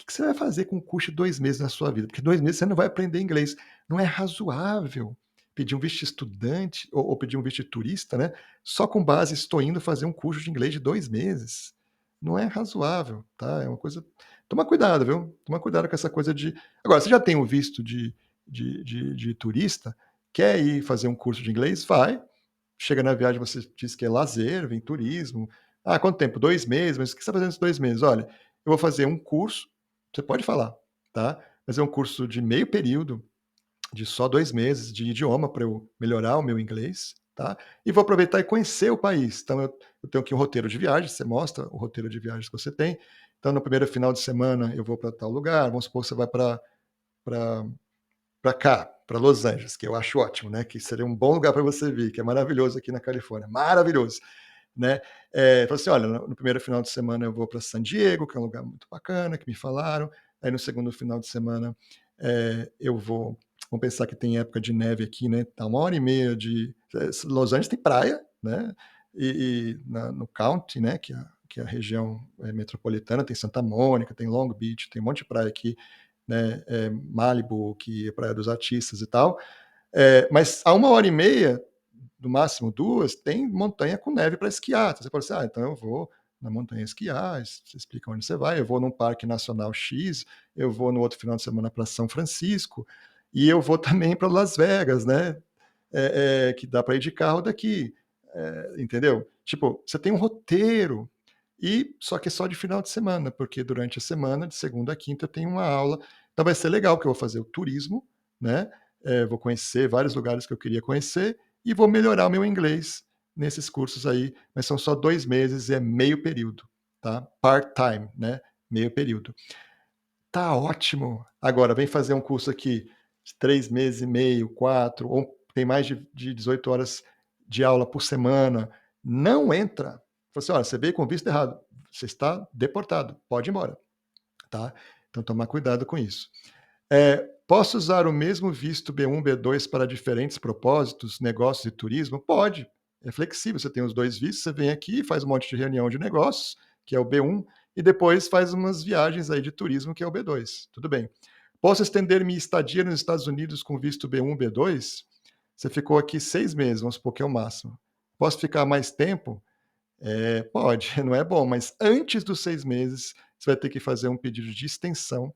o que você vai fazer com um curso de 2 meses na sua vida? Porque 2 meses você não vai aprender inglês. Não é razoável pedir um visto de estudante ou pedir um visto de turista, né? Só com base, estou indo fazer um curso de inglês de 2 meses. Não é razoável, tá? É uma coisa. Toma cuidado, viu? Toma cuidado com essa coisa de. Agora, você já tem o visto de turista, quer ir fazer um curso de inglês? Vai. Chega na viagem, você diz que é lazer, vem turismo. Ah, quanto tempo? 2 meses, mas o que você está fazendo nesses 2 meses? Olha, eu vou fazer um curso, você pode falar, tá? Mas é um curso de meio período, de só 2 meses, de idioma, para eu melhorar o meu inglês, tá? E vou aproveitar e conhecer o país. Então, eu tenho aqui um roteiro de viagem, você mostra o roteiro de viagens que você tem. Então, no primeiro final de semana, eu vou para tal lugar, vamos supor que você vai para cá, para Los Angeles, que eu acho ótimo, né? Que seria um bom lugar para você vir, que é maravilhoso aqui na Califórnia, maravilhoso, né? Falei assim, olha, no primeiro final de semana eu vou para San Diego, que é um lugar muito bacana, que me falaram. Aí no segundo final de semana eu vou, vamos pensar que tem época de neve aqui, né? Tá 1 hora e meia de Los Angeles tem praia, né, no County, né, que é a região, metropolitana, tem Santa Mônica, tem Long Beach, tem um monte de praia aqui, né, Malibu, que é praia dos artistas e tal, mas a 1 hora e meia, no máximo 2, tem montanha com neve para esquiar. Então você pode dizer: "Ah, então eu vou na montanha esquiar", você explica onde você vai, "Eu vou num parque nacional X, eu vou no outro final de semana para São Francisco, e eu vou também para Las Vegas", né, que dá para ir de carro daqui, entendeu? Tipo, você tem um roteiro, e só que é só de final de semana, porque durante a semana, de segunda a quinta, eu tenho uma aula. Então vai ser legal, que eu vou fazer o turismo, né, vou conhecer vários lugares que eu queria conhecer e vou melhorar o meu inglês nesses cursos aí, mas são só 2 meses e é meio período, tá, part-time, né, meio período. Tá ótimo. Agora vem fazer um curso aqui de 3 meses e meio, 4, ou tem mais de 18 horas de aula por semana, não entra. Fala assim: "Olha, você veio com visto errado, você está deportado, pode ir embora", tá. Então tomar cuidado com isso. Posso usar o mesmo visto B1, B2 para diferentes propósitos, negócios e turismo? Pode, é flexível, você tem os 2 vistos, você vem aqui, faz um monte de reunião de negócios, que é o B1, e depois faz umas viagens aí de turismo, que é o B2, tudo bem. Posso estender minha estadia nos Estados Unidos com visto B1, B2? Você ficou aqui 6 meses, vamos supor que é o máximo. Posso ficar mais tempo? Pode, não é bom, mas antes dos 6 meses, você vai ter que fazer um pedido de extensão,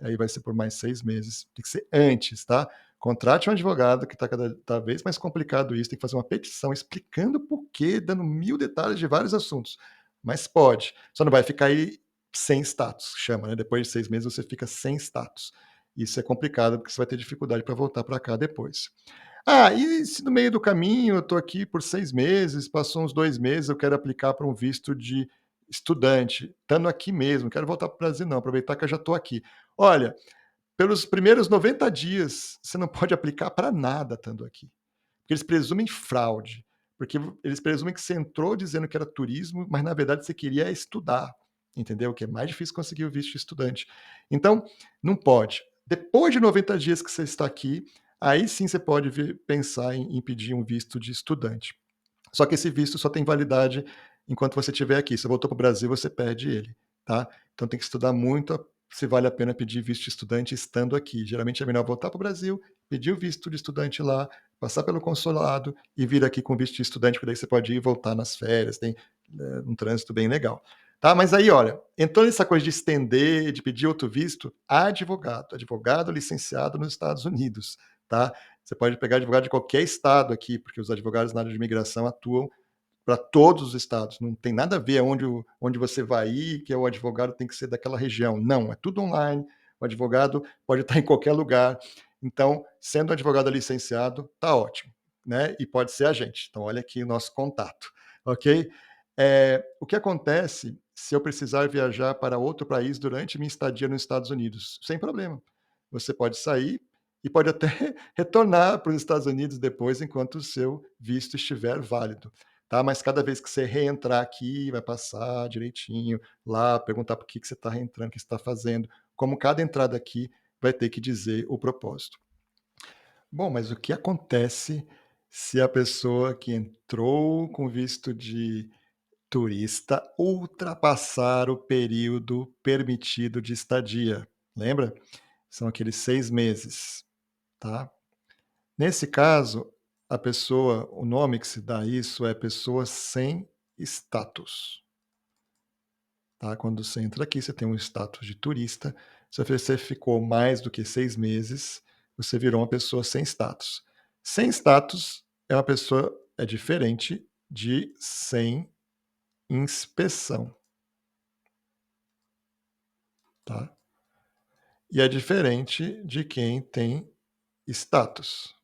aí vai ser por mais 6 meses, tem que ser antes, tá. Contrate um advogado, que está cada vez mais complicado isso, tem que fazer uma petição explicando o porquê, dando 1000 detalhes de vários assuntos, mas pode, só não vai ficar aí sem status, chama, né, depois de 6 meses você fica sem status. Isso é complicado, porque você vai ter dificuldade para voltar para cá depois. Ah, e se no meio do caminho eu estou aqui por 6 meses, passou uns 2 meses, eu quero aplicar para um visto de estudante, estando aqui mesmo, não quero voltar para o Brasil não, aproveitar que eu já estou aqui. Olha, pelos primeiros 90 dias, você não pode aplicar para nada estando aqui, porque eles presumem fraude, porque eles presumem que você entrou dizendo que era turismo, mas na verdade você queria estudar, entendeu? Que é mais difícil conseguir o visto de estudante. Então, não pode. Depois de 90 dias que você está aqui, aí sim você pode pensar em pedir um visto de estudante. Só que esse visto só tem validade enquanto você estiver aqui. Se você voltou para o Brasil, você perde ele, tá? Então tem que estudar muito se vale a pena pedir visto de estudante estando aqui. Geralmente é melhor voltar para o Brasil, pedir o visto de estudante lá, passar pelo consulado e vir aqui com visto de estudante, porque daí você pode ir e voltar nas férias, tem, um trânsito bem legal. Tá, mas aí olha, entrou nessa coisa de estender, de pedir outro visto, advogado licenciado nos Estados Unidos, tá? Você pode pegar advogado de qualquer estado aqui, porque os advogados na área de imigração atuam para todos os estados, não tem nada a ver onde você vai ir, que o advogado tem que ser daquela região. Não, é tudo online, o advogado pode estar em qualquer lugar. Então, sendo advogado licenciado, tá ótimo, né? E pode ser a gente. Então, olha aqui o nosso contato, ok? O que acontece se eu precisar viajar para outro país durante minha estadia nos Estados Unidos? Sem problema. Você pode sair e pode até retornar para os Estados Unidos depois, enquanto o seu visto estiver válido, tá? Mas cada vez que você reentrar aqui, vai passar direitinho lá, perguntar por que você está reentrando, o que você está fazendo. Como cada entrada aqui vai ter que dizer o propósito. Bom, mas o que acontece se a pessoa que entrou com visto de turista ultrapassar o período permitido de estadia? Lembra? São aqueles 6 meses, tá? Nesse caso, a pessoa, o nome que se dá a isso é pessoa sem status, tá? Quando você entra aqui, você tem um status de turista, se você ficou mais do que 6 meses, você virou uma pessoa sem status. Sem status é diferente de sem inspeção, tá? E é diferente de quem tem status.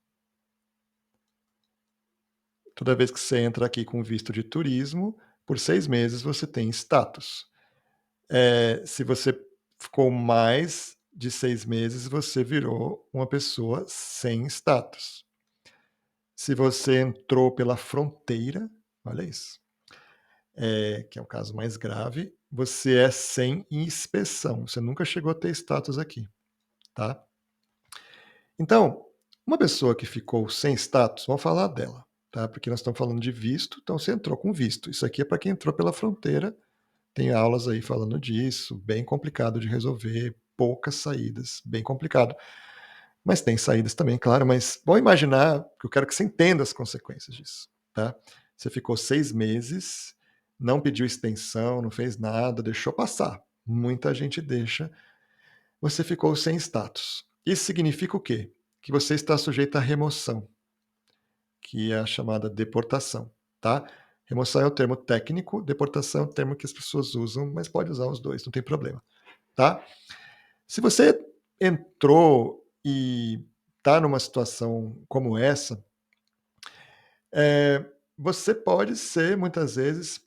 Toda vez que você entra aqui com visto de turismo, por 6 meses você tem status. Se você ficou mais de 6 meses, você virou uma pessoa sem status. Se você entrou pela fronteira, olha isso, que é o caso mais grave, você é sem inspeção, você nunca chegou a ter status aqui, tá. Então, uma pessoa que ficou sem status, vamos falar dela, tá? Porque nós estamos falando de visto, então você entrou com visto. Isso aqui é para quem entrou pela fronteira, tem aulas aí falando disso, bem complicado de resolver, poucas saídas, bem complicado. Mas tem saídas também, claro, mas vamos imaginar, que eu quero que você entenda as consequências disso, tá? Você ficou 6 meses, não pediu extensão, não fez nada, deixou passar. Muita gente deixa. Você ficou sem status. Isso significa o quê? Que você está sujeito à remoção, que é a chamada deportação, tá? Remoção é o termo técnico, deportação é o termo que as pessoas usam, mas pode usar os dois, não tem problema, tá? Se você entrou e está numa situação como essa, você pode ser, muitas vezes,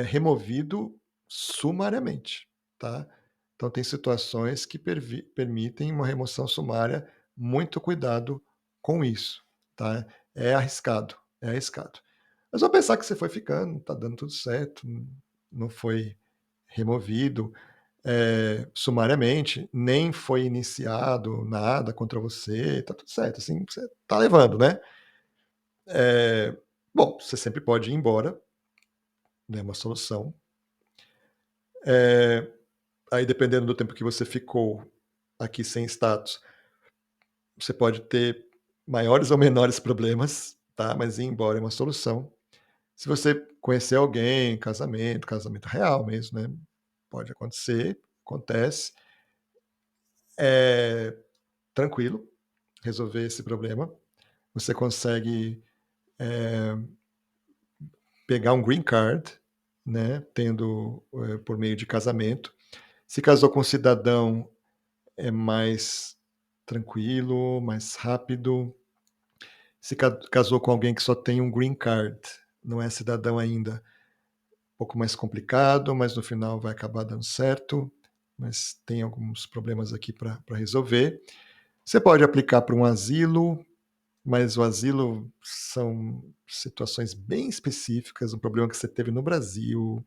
removido sumariamente, tá? Então tem situações que permitem uma remoção sumária, muito cuidado com isso, tá? É arriscado, é arriscado. Mas vamos pensar que você foi ficando, tá dando tudo certo, não foi removido sumariamente, nem foi iniciado nada contra você, tá tudo certo, assim, você tá levando, né? Bom, você sempre pode ir embora, né? Uma solução. Aí, dependendo do tempo que você ficou aqui sem status, você pode ter maiores ou menores problemas, tá? Mas ir embora é uma solução. Se você conhecer alguém, casamento real mesmo, né? Pode acontecer, acontece. É tranquilo resolver esse problema. Você consegue pegar um green card, né? Tendo por meio de casamento. Se casou com um cidadão, é mais tranquilo, mais rápido. Se casou com alguém que só tem um green card, não é cidadão ainda, um pouco mais complicado, mas no final vai acabar dando certo. Mas tem alguns problemas aqui para resolver. Você pode aplicar para um asilo, mas o asilo são situações bem específicas, um problema que você teve no Brasil,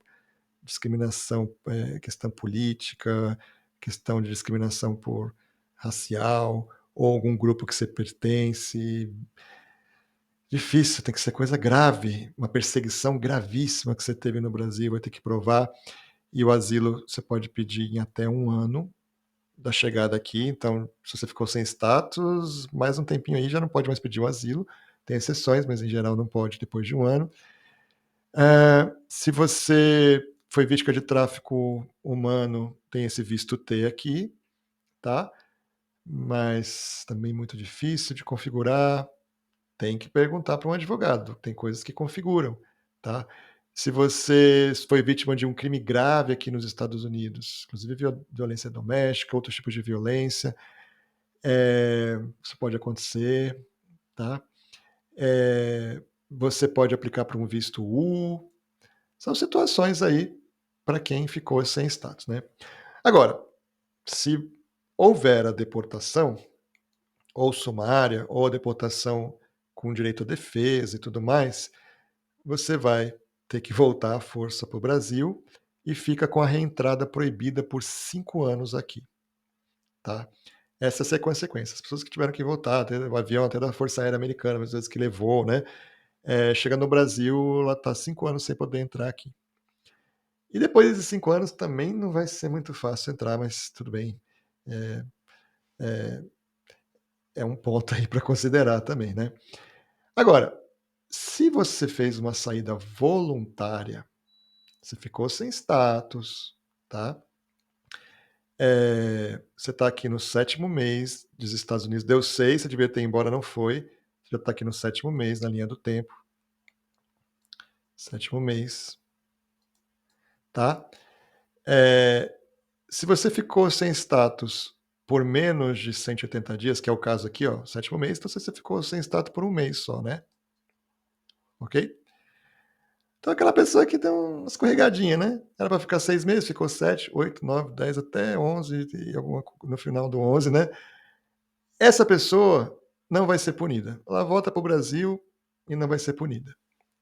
discriminação, questão política, questão de discriminação por racial, ou algum grupo que você pertence. Difícil, tem que ser coisa grave, uma perseguição gravíssima que você teve no Brasil, vai ter que provar. E o asilo você pode pedir em até 1 ano da chegada aqui, então se você ficou sem status, mais um tempinho aí já não pode mais pedir o asilo. Tem exceções, mas em geral não pode depois de 1 ano. Se você foi vítima de tráfico humano, tem esse visto T aqui, tá? Mas também muito difícil de configurar. Tem que perguntar para um advogado. Tem coisas que configuram, tá? Se você foi vítima de um crime grave aqui nos Estados Unidos, inclusive violência doméstica, outros tipos de violência, isso pode acontecer, tá? Você pode aplicar para um visto U. São situações aí para quem ficou sem status, né? Agora, se houver a deportação, ou sumária, ou a deportação com direito à defesa e tudo mais, você vai ter que voltar à força para o Brasil e fica com a reentrada proibida por 5 anos aqui, tá? Essas são as consequências. As pessoas que tiveram que voltar, até o avião até da Força Aérea Americana, às vezes que levou, né? Chega no Brasil, ela está 5 anos sem poder entrar aqui. E depois desses 5 anos também não vai ser muito fácil entrar, mas tudo bem. É um ponto aí para considerar também, né? Agora, se você fez uma saída voluntária, você ficou sem status, tá? Você está aqui no 7º mês dos Estados Unidos, deu 6, você devia ter ido embora, não foi. Você já está aqui no 7º mês, na linha do tempo. 7º mês, tá? Se você ficou sem status por menos de 180 dias, que é o caso aqui, ó, 7º mês, então você ficou sem status por 1 mês só, né? Ok? Então aquela pessoa que deu uma escorregadinha, né? Era para ficar 6 meses, ficou 7, 8, 9, 10, até 11, e no final do 11, né? Essa pessoa não vai ser punida. Ela volta para o Brasil e não vai ser punida,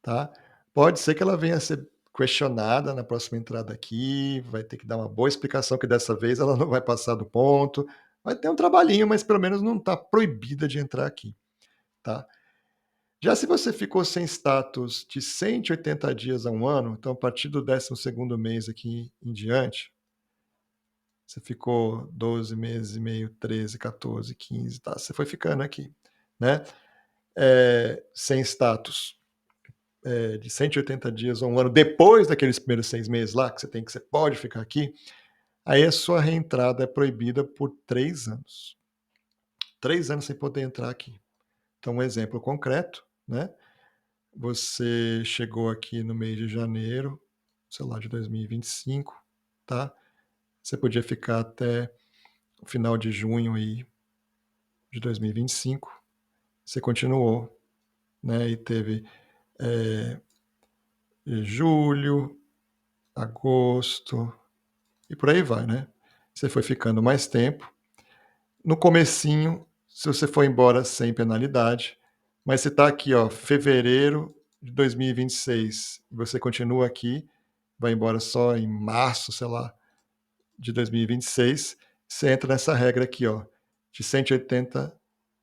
tá? Pode ser que ela venha a ser questionada na próxima entrada aqui, vai ter que dar uma boa explicação que dessa vez ela não vai passar do ponto. Vai ter um trabalhinho, mas pelo menos não está proibida de entrar aqui, tá? Já se você ficou sem status de 180 dias a 1 ano, então a partir do 12º mês aqui em diante, você ficou 12 meses e meio, 13, 14, 15, tá, você foi ficando aqui, né, sem status, de 180 dias a 1 ano, depois daqueles primeiros 6 meses lá, que você pode ficar aqui, aí a sua reentrada é proibida por 3 anos. 3 anos sem poder entrar aqui. Então um exemplo concreto, né, você chegou aqui no mês de janeiro, sei lá, de 2025, tá, você podia ficar até o final de junho aí de 2025, você continuou, né, e teve, eh, julho, agosto, e por aí vai, né. Você foi ficando mais tempo. No comecinho, se você for embora sem penalidade, mas você está aqui, ó, fevereiro de 2026, e você continua aqui, vai embora só em março, sei lá, de 2026, você entra nessa regra aqui, ó, de 180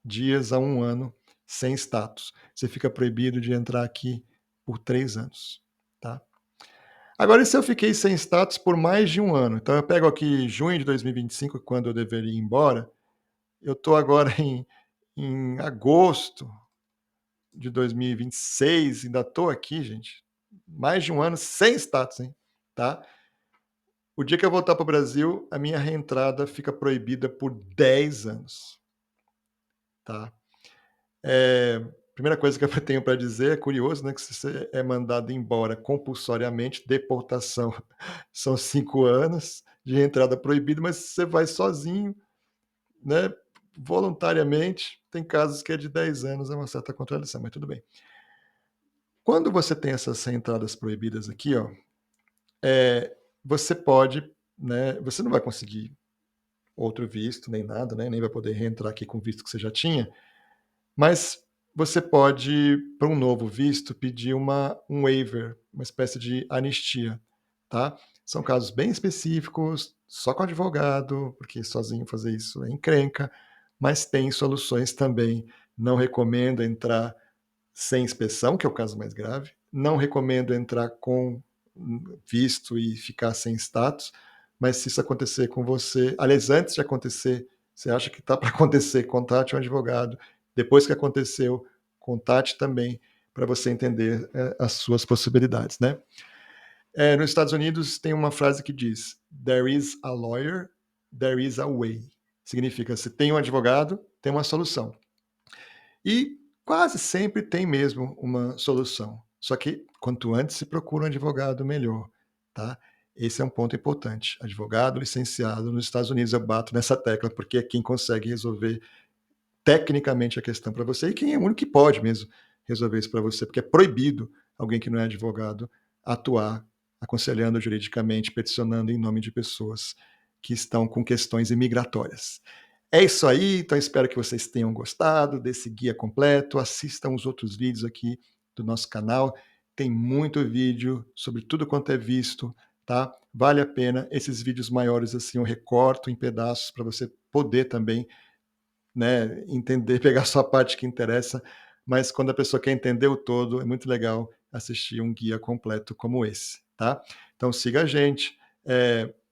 dias a 1 ano sem status. Você fica proibido de entrar aqui por 3 anos, tá. Agora, e se eu fiquei sem status por mais de 1 ano? Então eu pego aqui junho de 2025, quando eu deveria ir embora, eu estou agora em agosto de 2026, ainda estou aqui, gente, mais de 1 ano sem status, hein, tá. O dia que eu voltar para o Brasil, a minha reentrada fica proibida por 10 anos, tá. Primeira coisa que eu tenho para dizer, é curioso, né, que se você é mandado embora compulsoriamente, deportação são 5 anos de entrada proibida, mas se você vai sozinho, né, voluntariamente, tem casos que é de 10 anos, é uma certa contradição, mas tudo bem. Quando você tem essas reentradas proibidas aqui, ó, você pode, né, você não vai conseguir outro visto nem nada, né, nem vai poder reentrar aqui com o visto que você já tinha, mas você pode, para um novo visto, pedir um waiver, uma espécie de anistia, tá. São casos bem específicos, só com advogado, porque sozinho fazer isso é encrenca, mas tem soluções também. Não recomendo entrar sem inspeção, que é o caso mais grave. Não recomendo entrar com visto e ficar sem status, mas se isso acontecer com você, aliás, antes de acontecer, você acha que está para acontecer, contate um advogado. Depois que aconteceu, contate também, para você entender as suas possibilidades, né? Nos Estados Unidos tem uma frase que diz: "There is a lawyer, there is a way". Significa, se tem um advogado, tem uma solução. E quase sempre tem mesmo uma solução. Só que quanto antes se procura um advogado, melhor, tá? Esse é um ponto importante. Advogado licenciado nos Estados Unidos, eu bato nessa tecla, porque é quem consegue resolver tecnicamente a questão para você e quem é o único que pode mesmo resolver isso para você, porque é proibido alguém que não é advogado atuar aconselhando juridicamente, peticionando em nome de pessoas que estão com questões imigratórias. É isso aí, então espero que vocês tenham gostado desse guia completo. Assistam os outros vídeos aqui do nosso canal. Tem muito vídeo sobre tudo quanto é visto, tá? Vale a pena. Esses vídeos maiores assim eu recorto em pedaços para você poder também, né, entender, pegar só a parte que interessa, mas quando a pessoa quer entender o todo, é muito legal assistir um guia completo como esse, tá? Então siga a gente,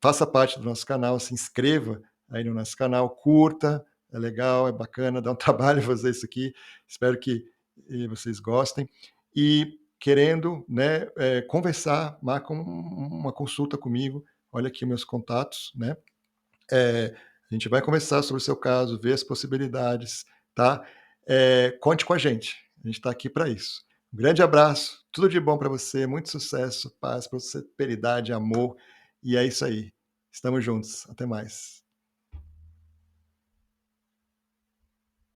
faça parte do nosso canal, se inscreva aí no nosso canal, curta, é legal, é bacana, dá um trabalho fazer isso aqui, espero que vocês gostem. E querendo, né, conversar, marca uma consulta comigo, olha aqui meus contatos, né? A gente vai conversar sobre o seu caso, ver as possibilidades, tá? Conte com a gente está aqui para isso. Um grande abraço, tudo de bom para você, muito sucesso, paz, prosperidade, amor, e é isso aí. Estamos juntos, até mais.